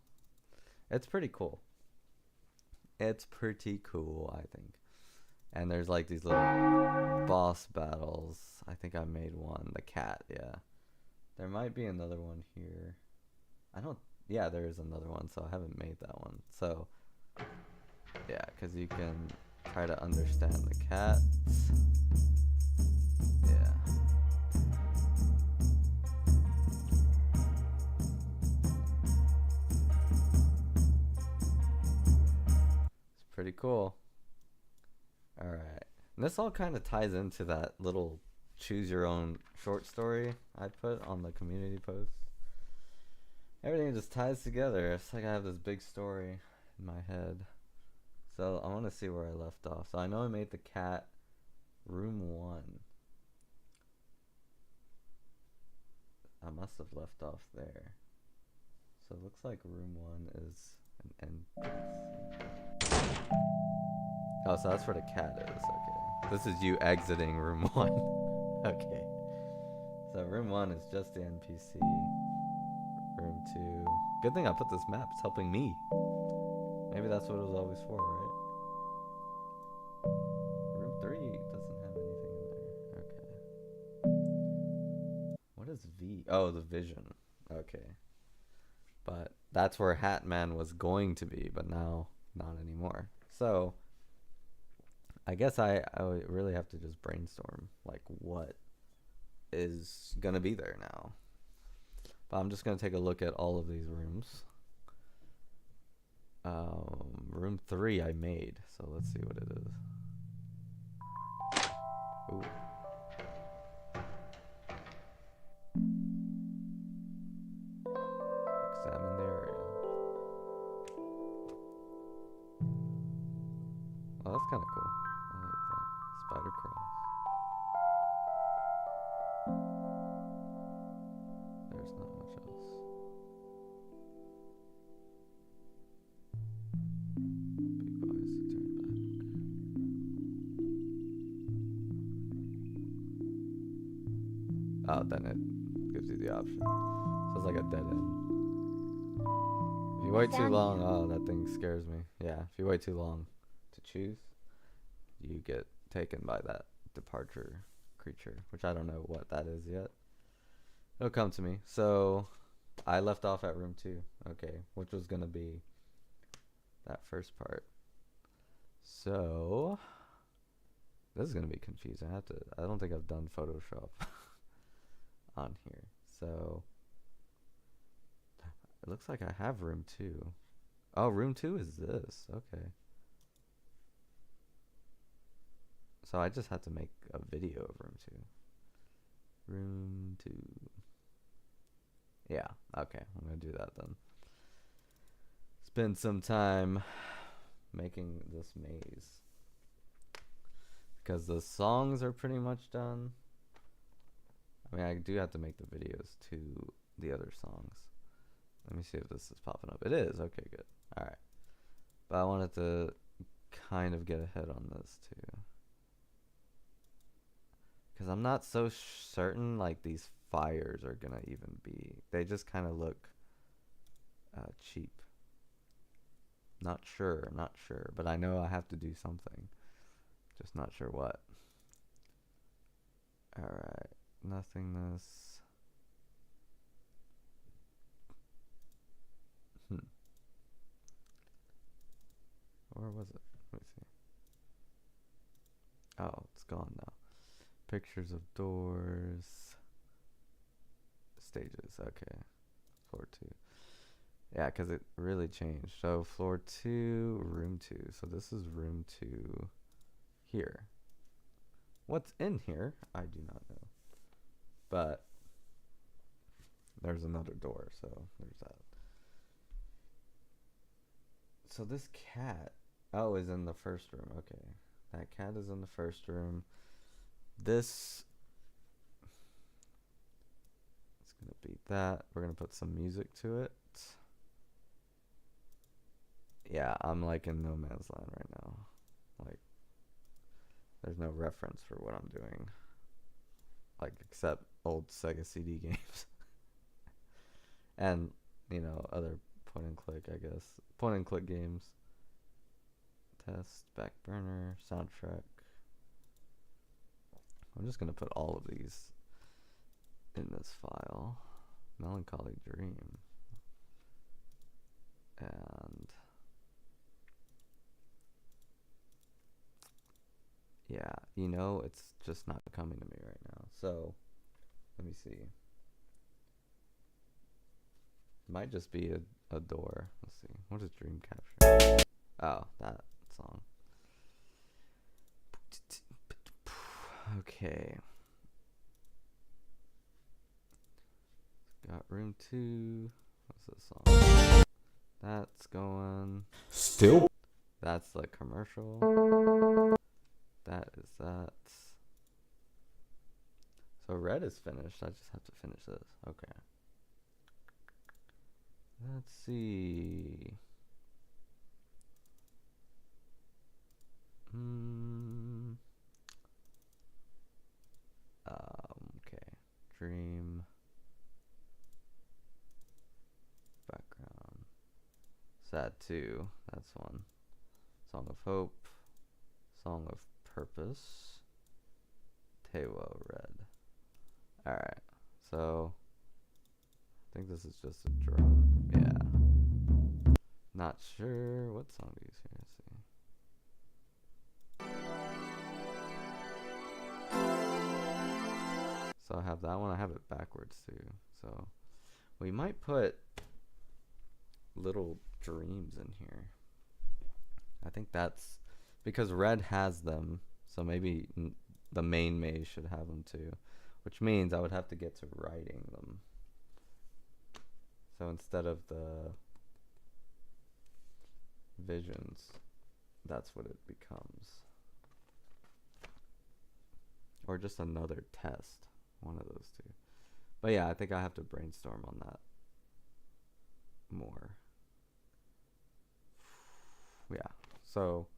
it's pretty cool. It's pretty cool, I think. And there's like these little boss battles. I think I made one. The cat, yeah. There might be another one here. Yeah, there is another one, so I haven't made that one. So, yeah, because you can try to understand the cats. Yeah. It's pretty cool. Alright. And this all kind of ties into that little choose your own short story I put on the community post. Everything just ties together. It's like I have this big story in my head. So I want to see where I left off. So I know I made the cat room 1. I must have left off there. So it looks like room 1 is an entrance. Oh, so that's where the cat is. Okay. This is you exiting room 1. Okay. So room 1 is just the NPC. Room 2. Good thing I put this map. It's helping me. Maybe that's what it was always for, right? Room 3 doesn't have anything in there. Okay. What is V? Oh, the vision. Okay. But that's where Hatman was going to be, but now not anymore. So I guess I would really have to just brainstorm like what is gonna be there now. But I'm just gonna take a look at all of these rooms. Room 3 I made, so let's see what it is. Ooh. Examine the area. kind of cool. I like that. Spider crawls. There's not much else. Be wise to turn back. Oh, then it gives you the option. So it's like a dead end. If you wait too long, oh, that thing scares me. Yeah, if you wait too long to choose, you get taken by that departure creature, which I don't know what that is yet. It'll come to me. So I left off at room 2, okay, which was gonna be that first part. So this is gonna be confusing. I don't think I've done Photoshop on here. So it looks like I have room 2. Oh, room 2 is this. Okay. So I just had to make a video of room 2. Room 2. Yeah, okay. I'm going to do that then. Spend some time making this maze. Because the songs are pretty much done. I mean, I do have to make the videos to the other songs. Let me see if this is popping up. It is. Okay, good. All right. But I wanted to kind of get ahead on this too. Because I'm not so certain like these fires are going to even be. They just kind of look cheap. Not sure. But I know I have to do something. Just not sure what. All right. Nothingness. Where was it? Let me see. Oh, it's gone now. Pictures of doors. Stages. Okay. Floor 2. Yeah, because it really changed. So floor 2, room 2. So this is room 2 here. What's in here? I do not know. But there's another door, so there's that. So this cat, oh, is in the first room. Okay. That cat is in the first room. This is going to be that. We're going to put some music to it. Yeah, I'm like in no man's land right now. Like, there's no reference for what I'm doing. Like, except old Sega CD games. And, you know, other point and click, I guess. Point and click games. Test, back burner, soundtrack. I'm just going to put all of these in this file. Melancholy Dream. And yeah, you know, it's just not coming to me right now. So, let me see. Might just be a door. Let's see. What is Dream Capture? Oh, that song. Okay. Got room 2. What's this song? That's going. Still. That's the commercial. That is that. So red is finished. I just have to finish this. Okay. Let's see. Okay. Dream. Background. Sad 2. That's one. Song of Hope. Song of Purpose. Tewa red. Alright. So I think this is just a drum. Yeah. Not sure. What song do you use here? Let's see. So I have that one. I have it backwards too. So we might put little dreams in here. I think that's because red has them. So maybe the main maze should have them too. Which means I would have to get to writing them. So instead of the visions, that's what it becomes. Or just another test. One of those two. But yeah, I think I have to brainstorm on that more. Yeah. So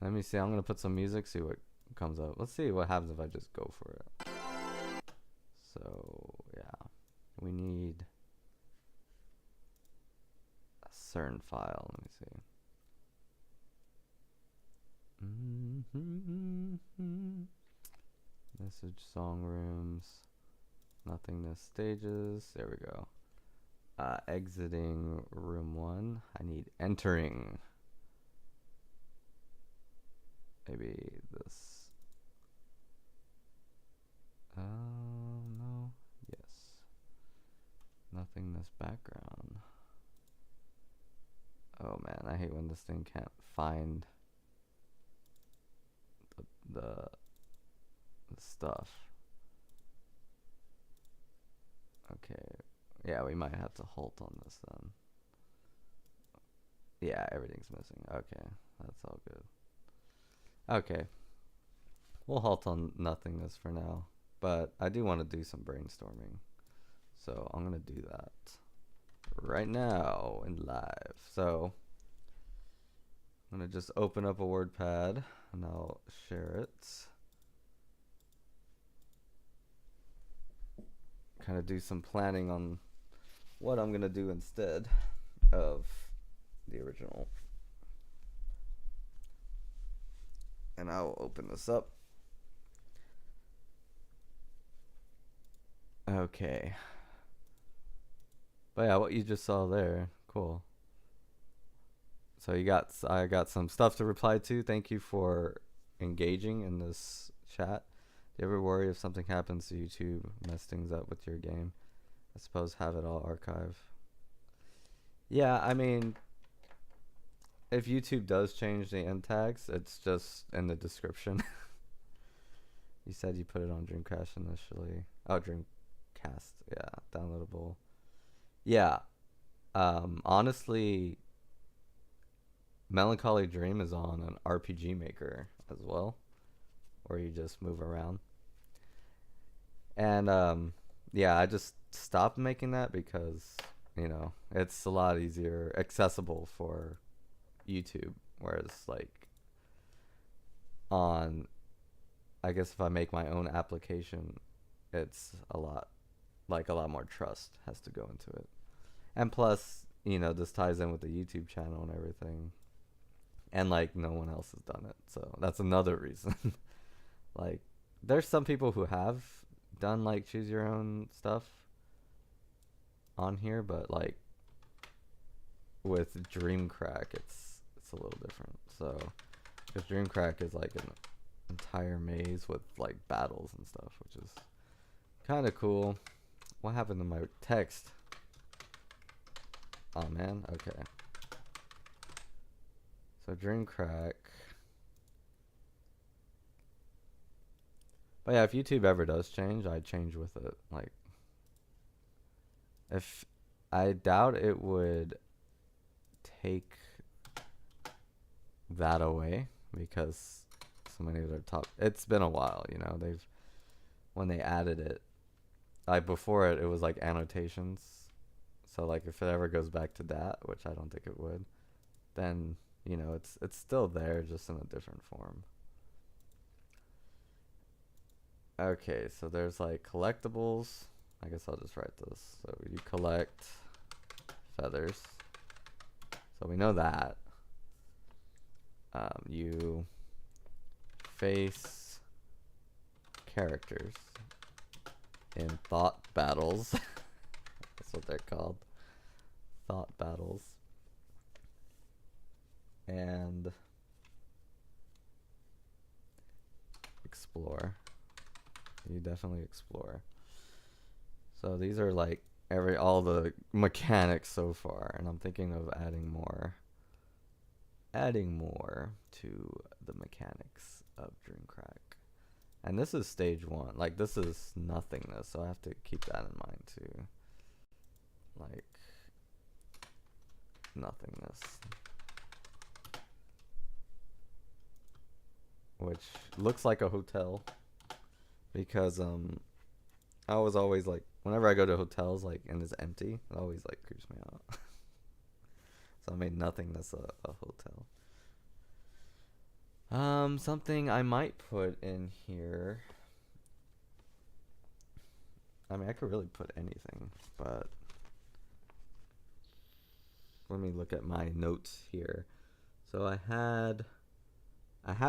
let me see. I'm gonna put some music, see what comes up. Let's see what happens if I just go for it. So yeah, we need a certain file. Let me see. Message song rooms, nothingness stages. There we go. Exiting room 1. I need entering. Maybe this. No. Yes. Nothingness background. Oh man, I hate when this thing can't find the stuff. Okay. Yeah, we might have to halt on this then. Yeah, everything's missing. Okay, that's all good. Okay. We'll halt on nothingness for now. But I do want to do some brainstorming. So I'm going to do that right now in live. So I'm going to just open up a WordPad and I'll share it. Kind of do some planning on what I'm going to do instead of the original. And I'll open this up. Okay. But yeah, what you just saw there, cool. So I got some stuff to reply to. Thank you for engaging in this chat. Do you ever worry if something happens to YouTube, mess things up with your game? I suppose have it all archive. Yeah, I mean, if YouTube does change the end tags, it's just in the description. You said you put it on Dreamcast initially. Oh, Dreamcast. Yeah, downloadable. Yeah. Honestly, Melancholy Dream is on an RPG Maker as well, where you just move around. And yeah, I just stopped making that because, you know, it's a lot easier accessible for YouTube, whereas like on, I guess if I make my own application, it's a lot more trust has to go into it. And plus, you know, this ties in with the YouTube channel and everything. And like no one else has done it. So that's another reason. Like there's some people who have done like choose your own stuff on here, but like with Dreamcrack it's a little different. So because Dreamcrack is like an entire maze with like battles and stuff, which is kind of cool. What happened to my text? Oh man, okay. So Dreamcrack. But yeah, if YouTube ever does change, I'd change with it. Like, if I doubt it would take that away because so many of their top. It's been a while, you know. When they added it, like before it was like annotations. So like if it ever goes back to that, which I don't think it would, then you know it's still there, just in a different form. Okay, so there's like collectibles. I guess I'll just write this. So you collect feathers. So we know that. You face characters in thought battles. That's what they're called. Thought battles. And explore. You definitely explore. So these are like all the mechanics so far, and I'm thinking of adding more to the mechanics of Dreamcrack. And this is stage 1. Like this is nothingness, so I have to keep that in mind too. Like Nothingness, which looks like a hotel because I was always like, whenever I go to hotels like and it's empty, it always like creeps me out. So I made Nothingness a hotel. Something I might put in here. I mean, I could really put anything, but let me look at my notes here. So I had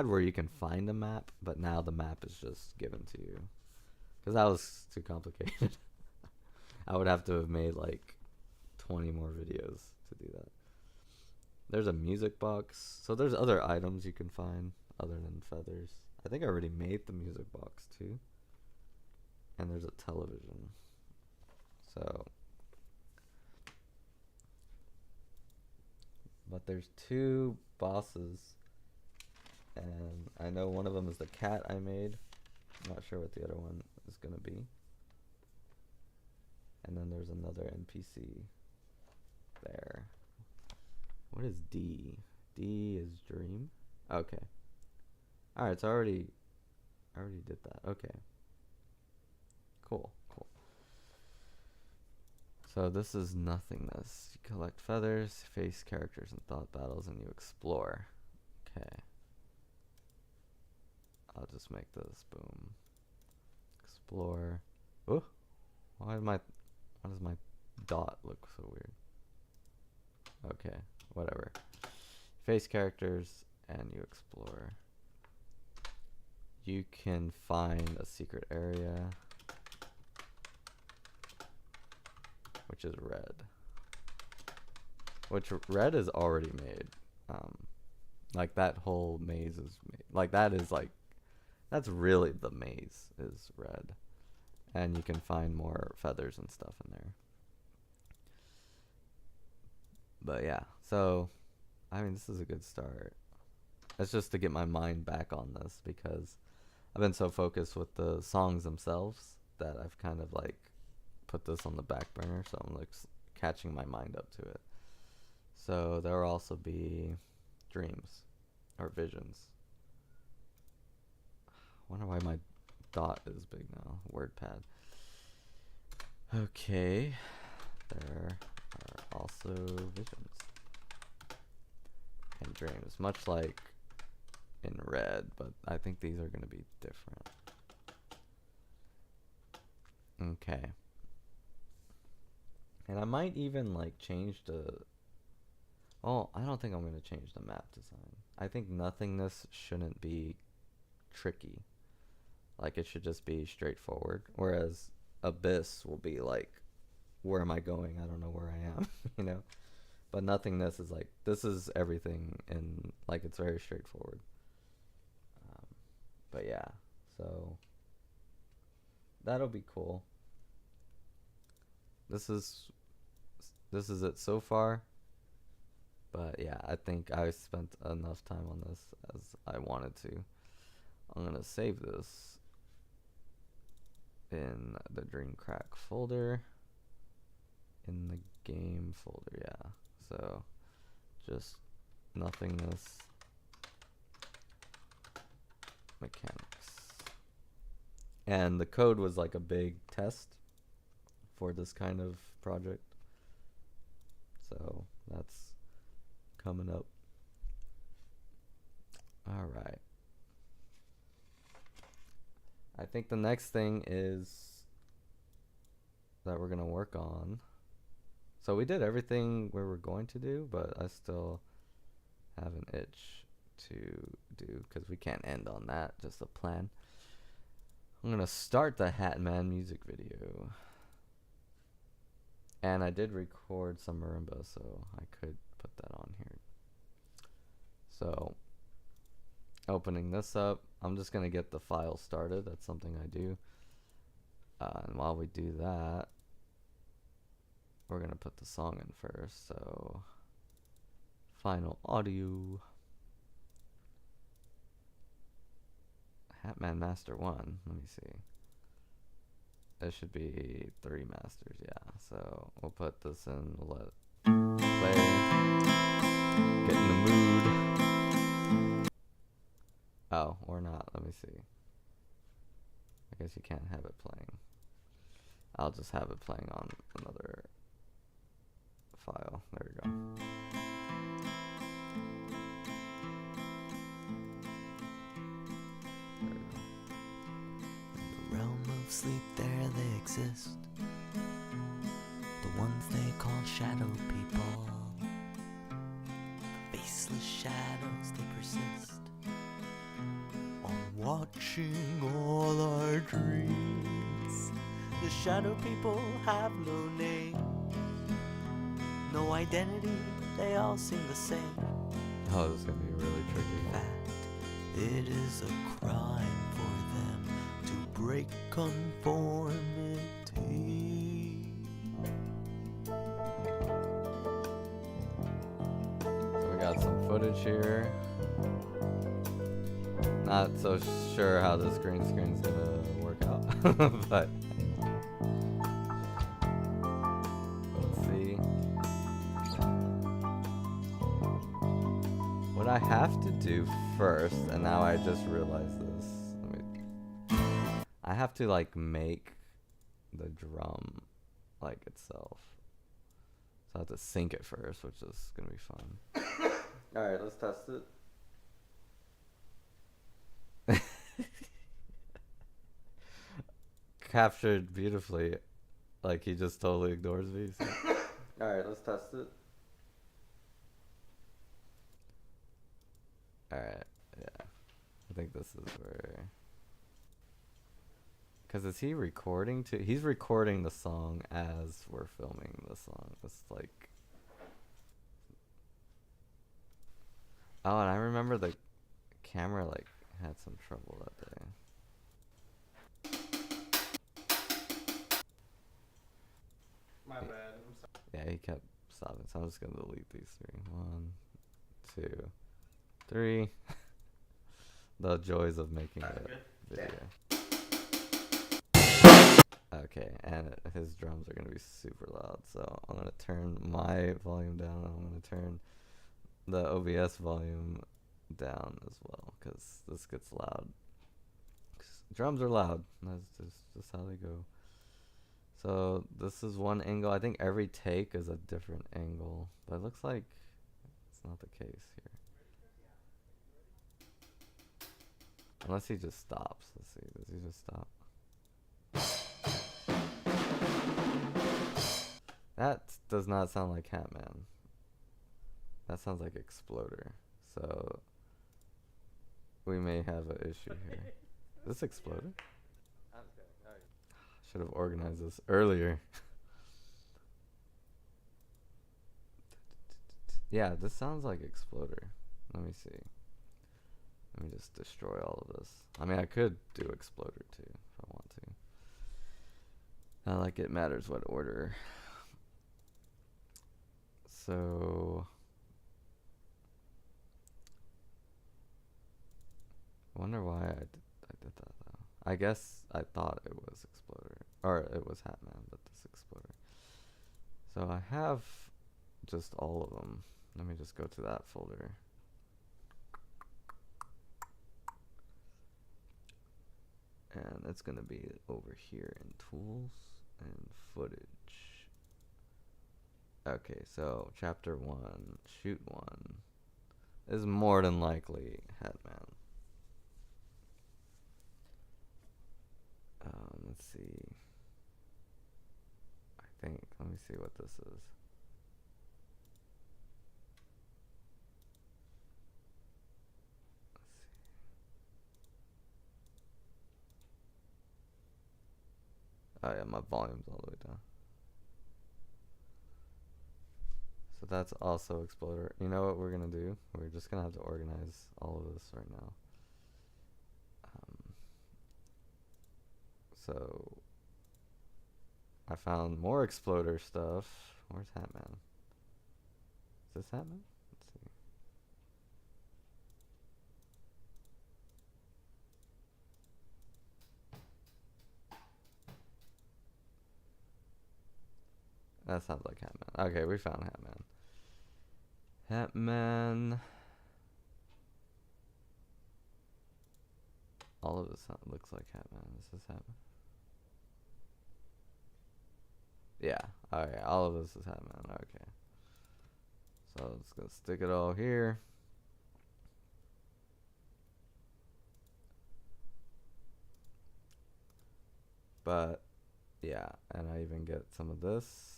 where you can find a map, but now the map is just given to you because that was too complicated. I would have to have made like 20 more videos to do that. There's a music box. So there's other items you can find other than feathers. I think I already made the music box too. And there's a television. So, but there's two bosses, and I know one of them is the cat I made. I'm not sure what the other one is gonna be. And then there's another NPC there. What is D? D is dream. Okay. All right, so I already did that. Okay. Cool. So this is Nothingness. You collect feathers, face characters and thought battles, and you explore. Okay. I'll just make this boom. Explore. Oh, why does my dot look so weird? Okay, whatever. Face characters and you explore. You can find a secret area, which is red. Which red is already made. Like that whole maze is made. Like that is like, that's really the maze is red. And you can find more feathers and stuff in there. But yeah, so, I mean, this is a good start. It's just to get my mind back on this because I've been so focused with the songs themselves that I've kind of like put this on the back burner, so I'm like catching my mind up to it. So there will also be dreams or visions. I wonder why my dot is big now. WordPad. Okay, there are also visions and dreams, much like in red, but I think these are going to be different. Okay. And I might even like change the... Oh, I don't think I'm going to change the map design. I think Nothingness shouldn't be tricky. Like it should just be straightforward. Whereas Abyss will be like, where am I going? I don't know where I am, you know? But Nothingness is like, this is everything, and like it's very straightforward. But yeah, so that'll be cool. This is it so far. But yeah, I think I spent enough time on this as I wanted to. I'm gonna save this in the Dreamcrack folder, in the game folder, yeah. So just Nothingness mechanics. And the code was like a big test for this kind of project. So that's coming up. All right. I think the next thing is that we're going to work on. So we did everything we were going to do, but I still have an itch to do because we can't end on that, just a plan. I'm going to start the Hat Man music video. And I did record some marimba, so I could put that on here. So, opening this up, I'm just going to get the file started. That's something I do. And while we do that, we're going to put the song in first. So, final audio. Hatman Master 1. Let me see. It should be 3 masters, yeah. So we'll put this in. We'll play. Get in the mood. Oh, or not. Let me see. I guess you can't have it playing. I'll just have it playing on another file. There we go. There we go. In the realm of sleep there they exist, the ones they call shadow people. Faceless shadows they persist on watching all our dreams. The shadow people have no name, no identity, they all seem the same. Oh, this is gonna be really In tricky. fact, it is a crime for them to break conformity. So we got some footage here. Not so sure how this green screen's gonna work out, but let's see. What I have to do first, and now I just realized this. I have to like make the drum like itself. So I have to sync it first, which is gonna be fun. Alright, let's test it. Captured beautifully. Like he just totally ignores me. So. Alright, let's test it. Alright, yeah. I think this is where... Because is he recording too? He's recording the song as we're filming the song. It's like... Oh, and I remember the camera like had some trouble that day. My bad. I'm sorry. Yeah, he kept stopping, so I'm just gonna delete these three. 1, 2, 3. The joys of making a video. Okay, and his drums are gonna be super loud, so I'm gonna turn my volume down. I'm gonna turn the OBS volume down as well, because this gets loud. 'Cause drums are loud. That's just how they go. So this is one angle. I think every take is a different angle, but it looks like it's not the case here. Unless he just stops. Let's see. Does he just stop? That does not sound like Hatman. That sounds like Exploder. So we may have an issue here. Is this Exploder? Should have organized this earlier. Yeah, this sounds like Exploder. Let me see. Let me just destroy all of this. I mean, I could do Exploder too if I want to. Not like it matters what order. So I wonder why I did that though. I guess I thought it was Exploder, or it was Hatman, but this Exploder. So I have just all of them. Let me just go to that folder. And it's gonna be over here in tools and footage. Okay, so chapter 1, shoot 1 is more than likely Hatman. Let's see. Let me see what this is. Let's see. Oh yeah, my volume's all the way down. So that's also Exploder. You know what we're gonna do? We're just gonna have to organize all of this right now. So I found more Exploder stuff. Where's Hatman? Is this Hatman? Let's see. That sounds like Hatman. Okay, we found Hatman. Hatman. All of this looks like Hatman. Is this Hatman? Yeah. Alright, all of this is Hatman. Okay. So let's go stick it all here. But yeah, and I even get some of this.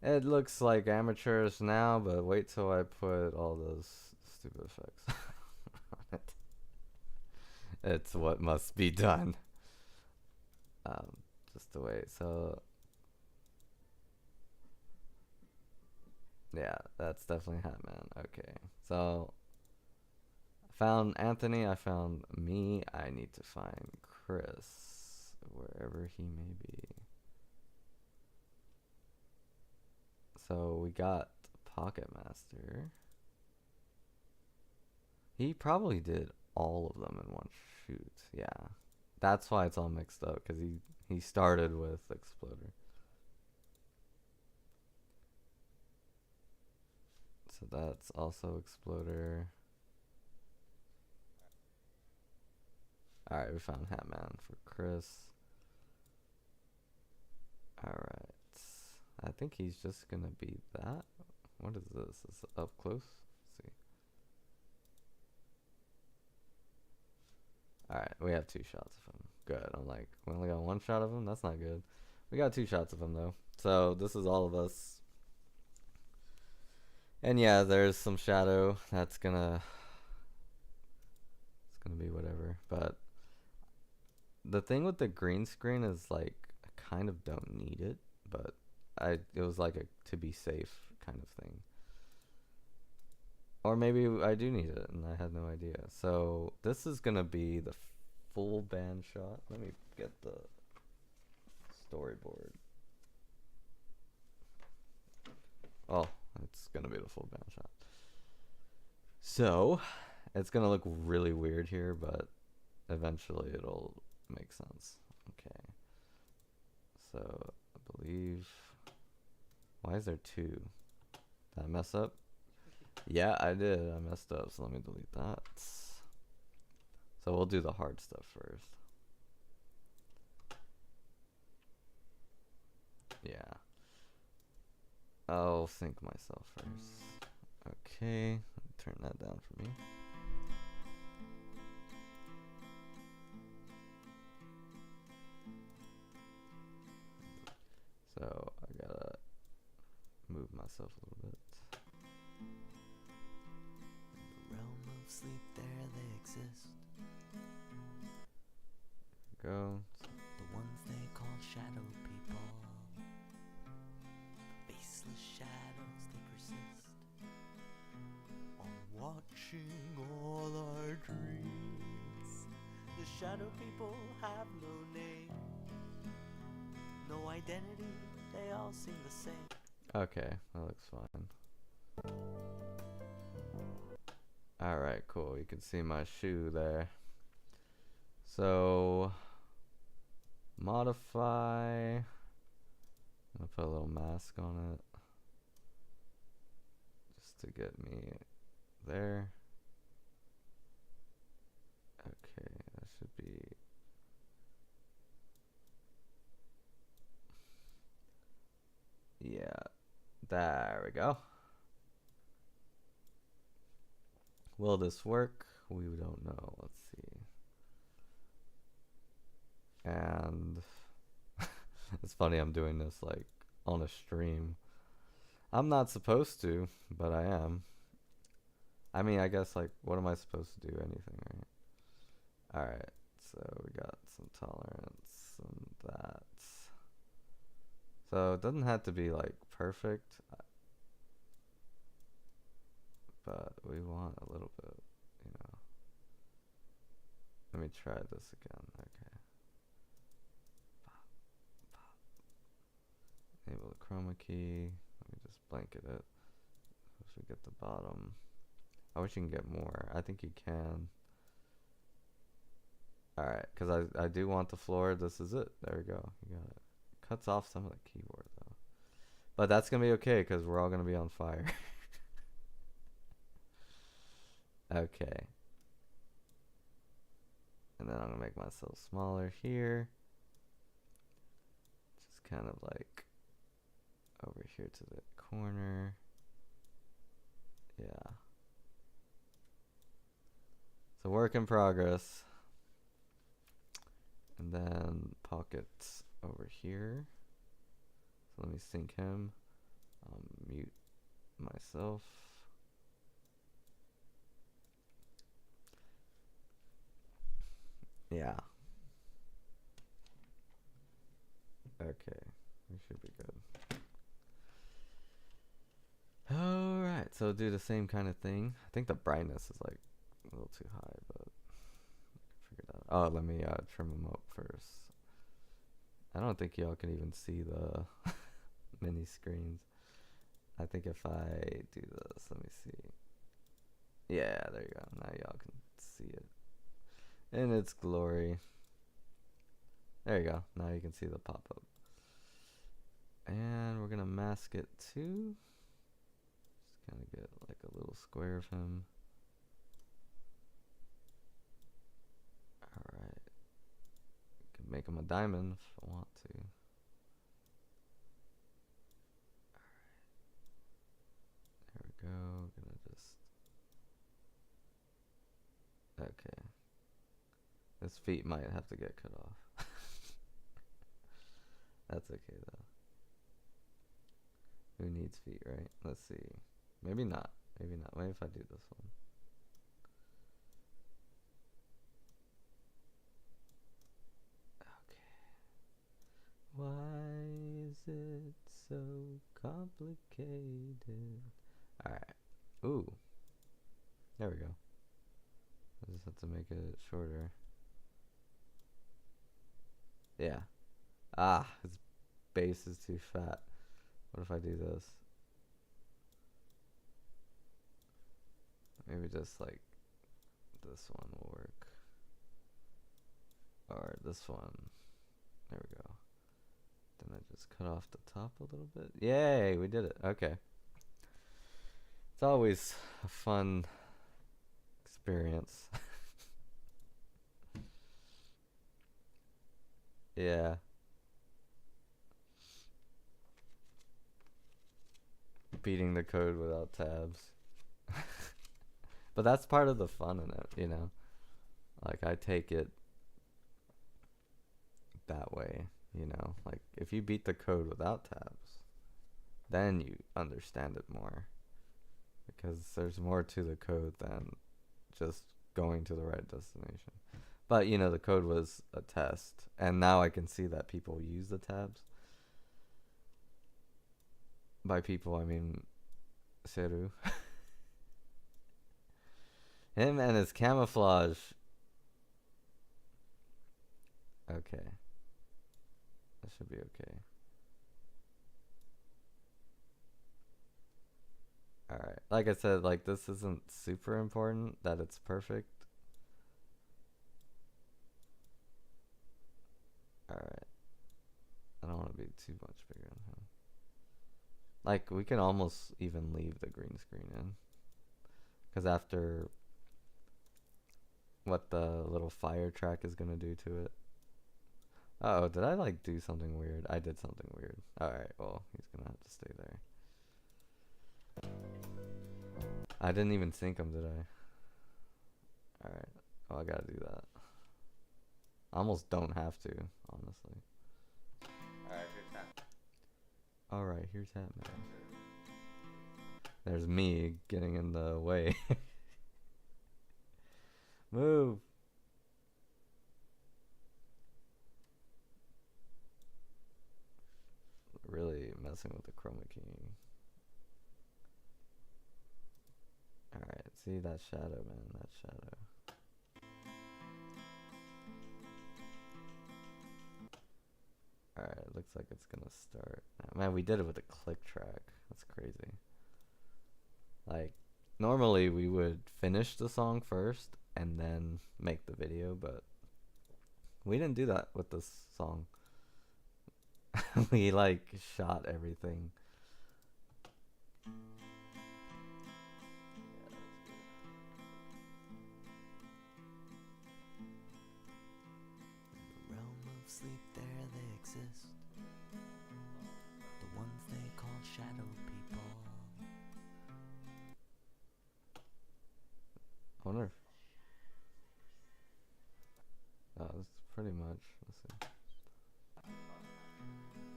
It looks like amateurish now, but wait till I put all those stupid effects on it. It's what must be done. Just to wait. So yeah, that's definitely Hatman. Okay, so I found Anthony. I found me. I need to find Chris, wherever he may be. So we got Pocket Master. He probably did all of them in one shoot. Yeah, that's why it's all mixed up, because he started with Exploder. So that's also Exploder. Alright, we found Hatman for Chris. Alright. I think he's just gonna be that. What is this? Is it up close? Let's see. Alright, we have 2 shots of him. Good. I'm like, we only got 1 shot of him? That's not good. We got 2 shots of him though. So this is all of us. And yeah, there's some shadow. That's gonna... It's gonna be whatever. But the thing with the green screen is like, I kind of don't need it. But it was like a to be safe kind of thing. Or maybe I do need it and I had no idea. So this is gonna be the full band shot. Let me get the storyboard. Oh, it's gonna be the full band shot. So it's gonna look really weird here, but eventually it'll make sense. Okay. So I believe... Why is there 2? Did I mess up? Yeah, I did. I messed up, so let me delete that. So we'll do the hard stuff first. Yeah. I'll sync myself first. Okay, turn that down for me. So I gotta move myself a little bit. In the realm of sleep, there they exist. There we go. The ones they call shadow people. The faceless shadows, they persist. On watching all our dreams. The shadow people have no name, no identity, they all seem the same. Okay, that looks fine. Alright, cool. You can see my shoe there. So, modify. I'm gonna put a little mask on it. Just to get me there. Okay, that should be... Yeah, there we go. Will this work? We don't know. Let's see. And it's funny, I'm doing this like on a stream. I'm not supposed to, but I am. I mean, I guess, like, what am I supposed to do? Anything, right? Alright, so we got some tolerance and that. So it doesn't have to be like perfect, but we want a little bit, you know. Let me try this again. Okay. Enable the chroma key. Let me just blanket it. If we get the bottom. I wish you can get more. I think you can. Alright, because I do want the floor. This is it. There we go. You got it. Cuts off some of the keyboard though, but that's gonna be okay because we're all gonna be on fire. Okay. And then I'm gonna make myself smaller here. Just kind of like over here to the corner. Yeah. It's a work in progress. And then Pocket's over here. So let me sync him. Mute myself. Yeah. Okay. We should be good. Alright, so do the same kind of thing. I think the brightness is like a little too high, but figure that out. Oh, let me trim them up first. I don't think y'all can even see the mini screens. I think if I do this, let me see. Yeah, there you go. Now y'all can see it in its glory. There you go. Now you can see the pop-up. And we're gonna mask it too. Just kind of get like a little square of him. Alright. Can make him a diamond if I want to. Alright. There we go. Gonna just. Okay. His feet might have to get cut off. That's okay though. Who needs feet, right? Let's see. Maybe not. Maybe not. Maybe if I do this one. Okay. Why is it so complicated? Alright. Ooh. There we go. I just have to make it shorter. Yeah. Ah, his base is too fat. What if I do this? Maybe just like this one will work. Or this one. There we go. Then I just cut off the top a little bit. Yay, we did it. Okay. It's always a fun experience. Yeah. Beating the code without tabs. But that's part of the fun in it, you know? Like, I take it that way, you know? Like, if you beat the code without tabs, then you understand it more. Because there's more to the code than just going to the right destination. But, you know, the code was a test. And now I can see that people use the tabs. By people, I mean Seru. Him and his camouflage. Okay. That should be okay. Alright. Like I said, like, this isn't super important that it's perfect. Alright. I don't want to be too much bigger than him. Like, we can almost even leave the green screen in. Because after what the little fire track is going to do to it. Uh-oh, did I, like, do something weird? I did something weird. Alright, well, he's going to have to stay there. I didn't even sync him, did I? Alright. Oh, I gotta do that. I almost don't have to, honestly. Alright, here's Hatman. There's me getting in the way. Move! Really messing with the chroma key. Alright, see that shadow, man, that shadow. Alright, looks like it's gonna start. Man, we did it with a click track. That's crazy. Like, normally we would finish the song first and then make the video, but we didn't do that with this song. We, like, shot everything. sleep, there they exist. The ones they call shadow people. I wonder if... Oh, that's pretty much... Let's see.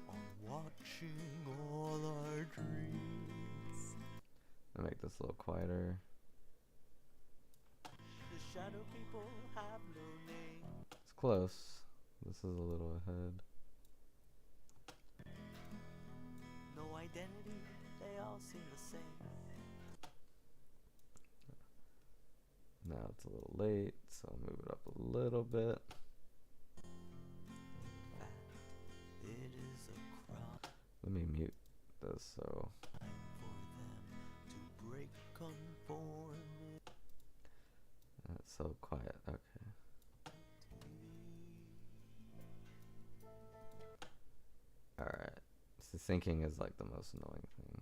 On watching all our dreams. I'll make this a little quieter. The shadow people have no name. It's close. This is a little ahead. No identity, they all seem the same. Now it's a little late, so I'll move it up a little bit. It is a crime Let me mute this so... for them to break conformity. It's so quiet. Okay. Alright. So syncing is like the most annoying thing.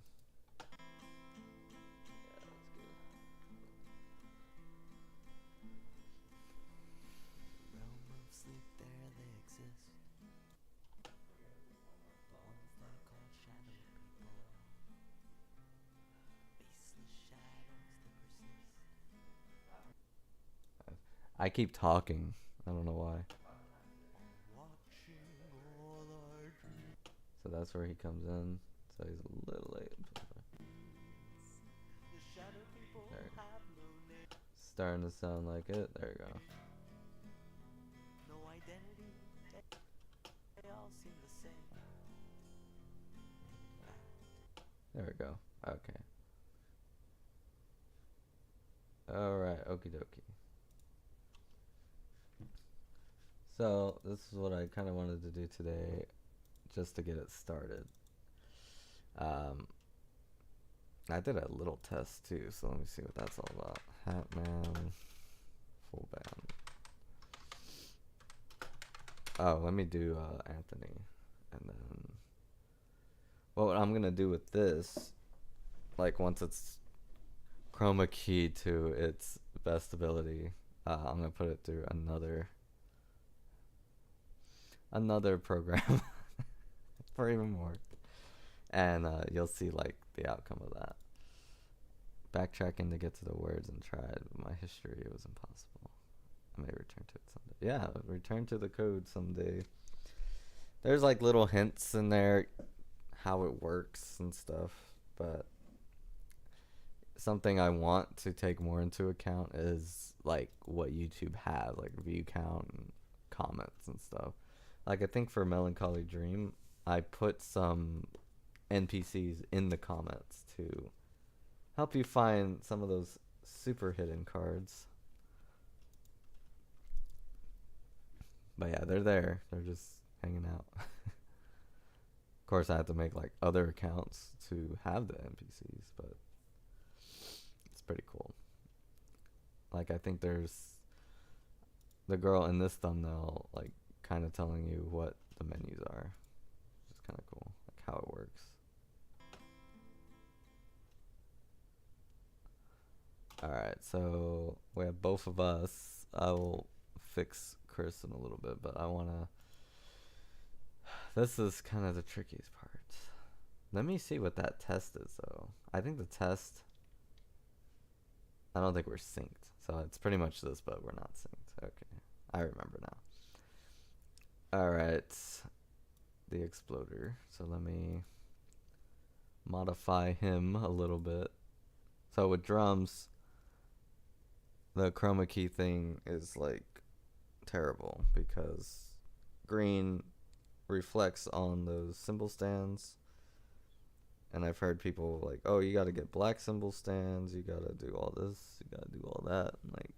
Realm of sleep, there they exist. The ones they call shadow people. Faceless shadows that persist. I keep talking. I don't know why. Watching all our dreams. So that's where he comes in. So he's a little late. The shadow people There. have no name. Starting to sound like it. There you go. No identity, they all seem the same. There we go. Okay. Alright, okie dokie. So, this is what I kind of wanted to do today, just to get it started. I did a little test too, so let me see what that's all about. Hatman, full band. Oh, let me do Anthony, and then what I'm gonna do with this, like once it's chroma keyed to its best ability, I'm gonna put it through another program for even more, and you'll see like the outcome of that. Backtracking to get to the words and tried my history, it was impossible. I may return to it someday. Yeah, return to the code someday. There's like little hints in there how it works and stuff, but something I want to take more into account is like what YouTube has, like view count and comments and stuff. Like I think for Melancholy Dream, I put some NPCs in the comments to help you find some of those super hidden cards. But yeah, they're there. They're just hanging out. Of course, I have to make like other accounts to have the NPCs, but it's pretty cool. Like I think there's the girl in this thumbnail, like kind of telling you what the menus are, which is kind of cool, like how it works. Alright, so we have both of us. I will fix Chris in a little bit, but I want to... This is kind of the trickiest part. Let me see what that test is, though. I think the test... I don't think we're synced. So it's pretty much this, but we're not synced. Okay, I remember now. Alright, the exploder. So let me modify him a little bit. So with drums... the chroma key thing is like terrible because green reflects on those cymbal stands, and I've heard people like, oh, you gotta get black cymbal stands, you gotta do all this, you gotta do all that, and like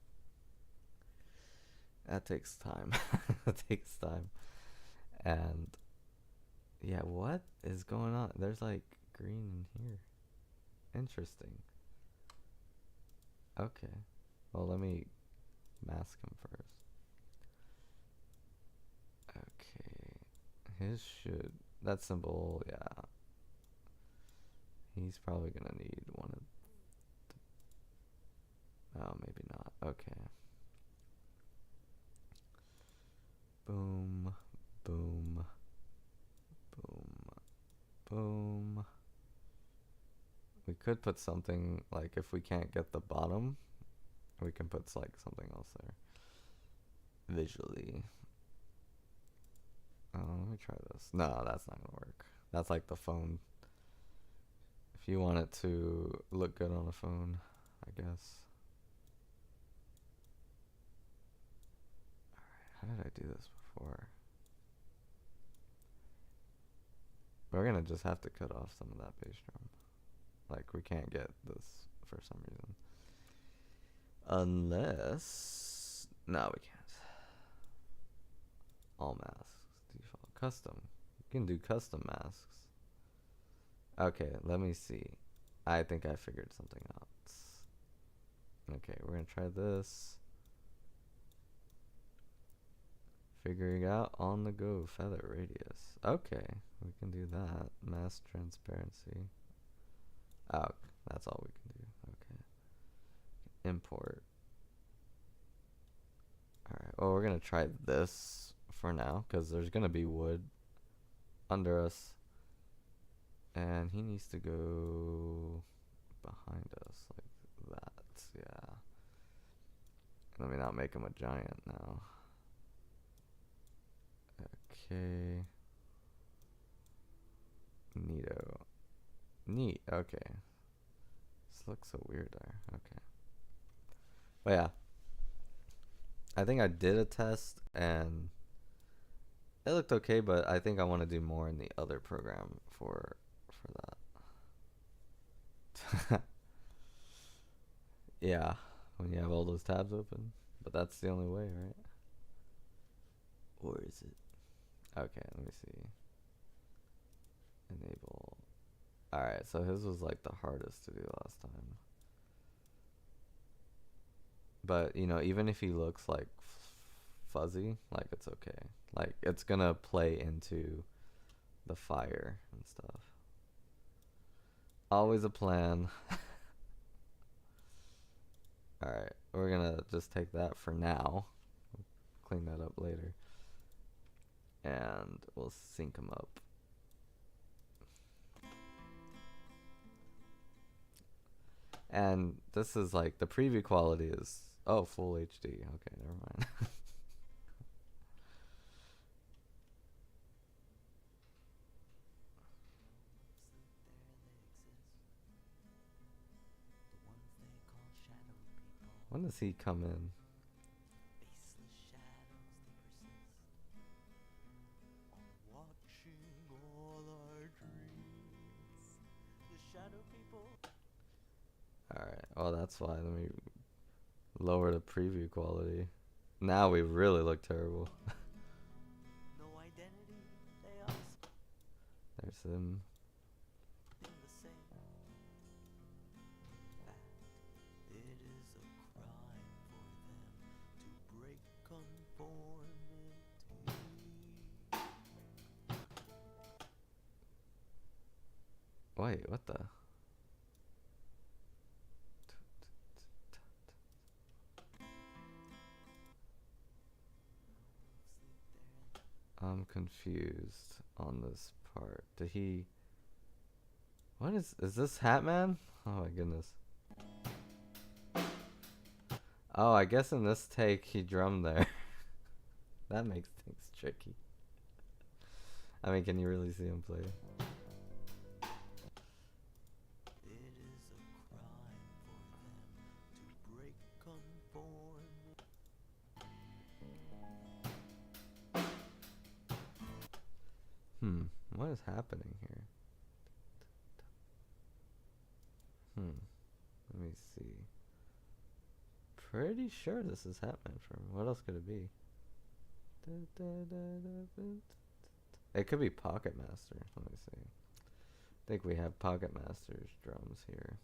that takes time. It takes time. And yeah, what is going on? There's like green in here. Interesting. Okay. Well, let me mask him first. Okay. His should... That symbol, yeah. He's probably gonna need one of... Oh, maybe not. Okay. Boom. Boom. could put something like if we can't get the bottom, we can put like something else there visually. Let me try this. No, that's not gonna work. That's like the phone. If you want it to look good on a phone, I guess. Alright, how did I do this before? We're gonna just have to cut off some of that bass drum. Like, we can't get this for some reason. Unless... No, we can't. All masks. Default. Custom. You can do custom masks. Okay, let me see. I think I figured something out. Okay, we're gonna try this. Figuring out on the go feather radius. Okay, we can do that. Mask transparency. Oh, that's all we can do. Okay. Import. Alright, well, we're gonna try this for now because there's gonna be wood under us. And he needs to go behind us like that. Yeah. Let me not make him a giant now. Okay. Neato. Neat. Okay. This looks so weird there. Okay. But yeah. I think I did a test and it looked okay, but I think I want to do more in the other program for that. Yeah, when you have all those tabs open. But that's the only way, right? Or is it? Okay, let me see. Enable. Alright, so his was like the hardest to do last time. But, you know, even if he looks like fuzzy, like it's okay. Like, it's gonna play into the fire and stuff. Always a plan. Alright, we're gonna just take that for now. We'll clean that up later. And we'll sync them up. And this is like, the preview quality is, oh, full HD. Okay, never mind. When does he come in? Alright, well that's why. Let me lower the preview quality. Now we really look terrible. There's him. Wait, what the? I'm confused on this part. Did he... What is this Hatman? Oh my goodness. Oh, I guess in this take he drummed there. That makes things tricky. I mean, can you really see him play? What is happening here? Let me see. Pretty sure this is happening for me. What else could it be? It could be Pocket Master. Let me see. I think we have Pocket Master's drums here.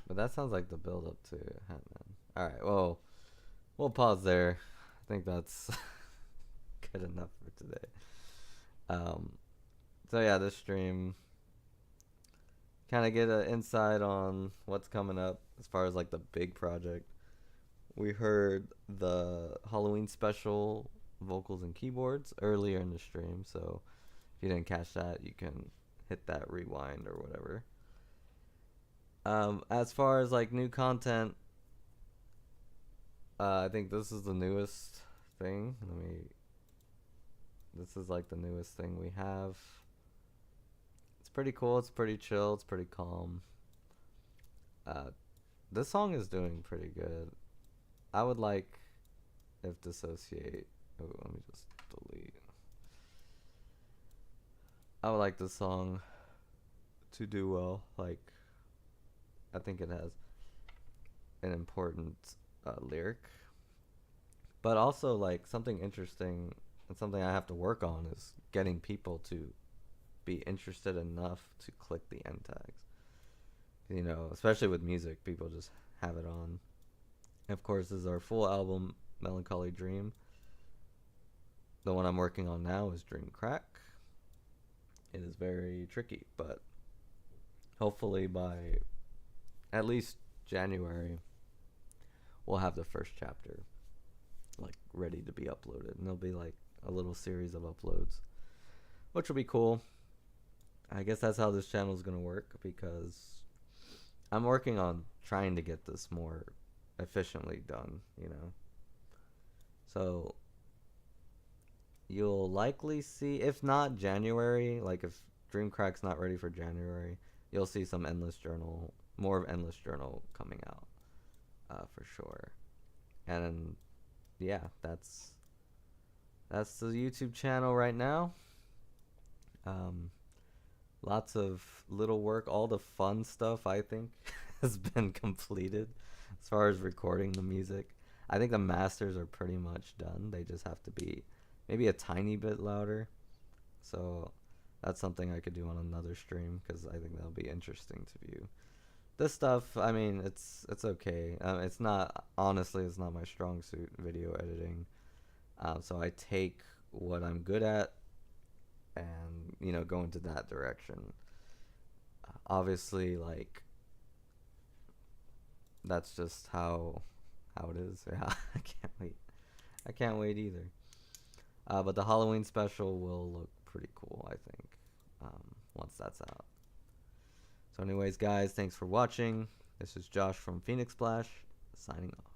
But that sounds like the build up to Hatman. Alright, well, we'll pause there. I think that's good enough for today. So yeah, this stream kind of get an insight on what's coming up as far as like the big project. We heard the Halloween special vocals and keyboards earlier in the stream, so If you didn't catch that, you can hit that rewind or whatever. As far as like new content, I think this is the newest thing. This is like the newest thing we have. It's pretty cool. It's pretty chill. It's pretty calm. This song is doing pretty good. I would like if Dissociate. Oh, let me just delete. I would like this song to do well. Like, I think it has an important lyric, but also like something interesting and something I have to work on is getting people to be interested enough to click the end tags. You know, especially with music, people just have it on. Of course, this is our full album, Melancholy Dream. The one I'm working on now is Dream Crack. It is very tricky, but hopefully by at least January, we'll have the first chapter like ready to be uploaded, and there'll be like a little series of uploads, which will be cool. I guess that's how this channel is gonna work, because I'm working on trying to get this more efficiently done, you know. So you'll likely see, if not January, like if Dreamcrack's not ready for January, you'll see some more of Endless Journal coming out, for sure. And yeah, that's the YouTube channel right now. Lots of little work. All the fun stuff, I think, has been completed as far as recording the music. I think the masters are pretty much done. They just have to be maybe a tiny bit louder. So that's something I could do on another stream, because I think that'll be interesting to view. This stuff, I mean, it's okay. It's not my strong suit, video editing. So I take what I'm good at and, you know, go into that direction. Obviously, like, that's just how it is. Yeah, I can't wait. I can't wait either. But the Halloween special will look pretty cool, I think, once that's out. So anyways, guys, thanks for watching. This is Josh from Phoenix Splash, signing off.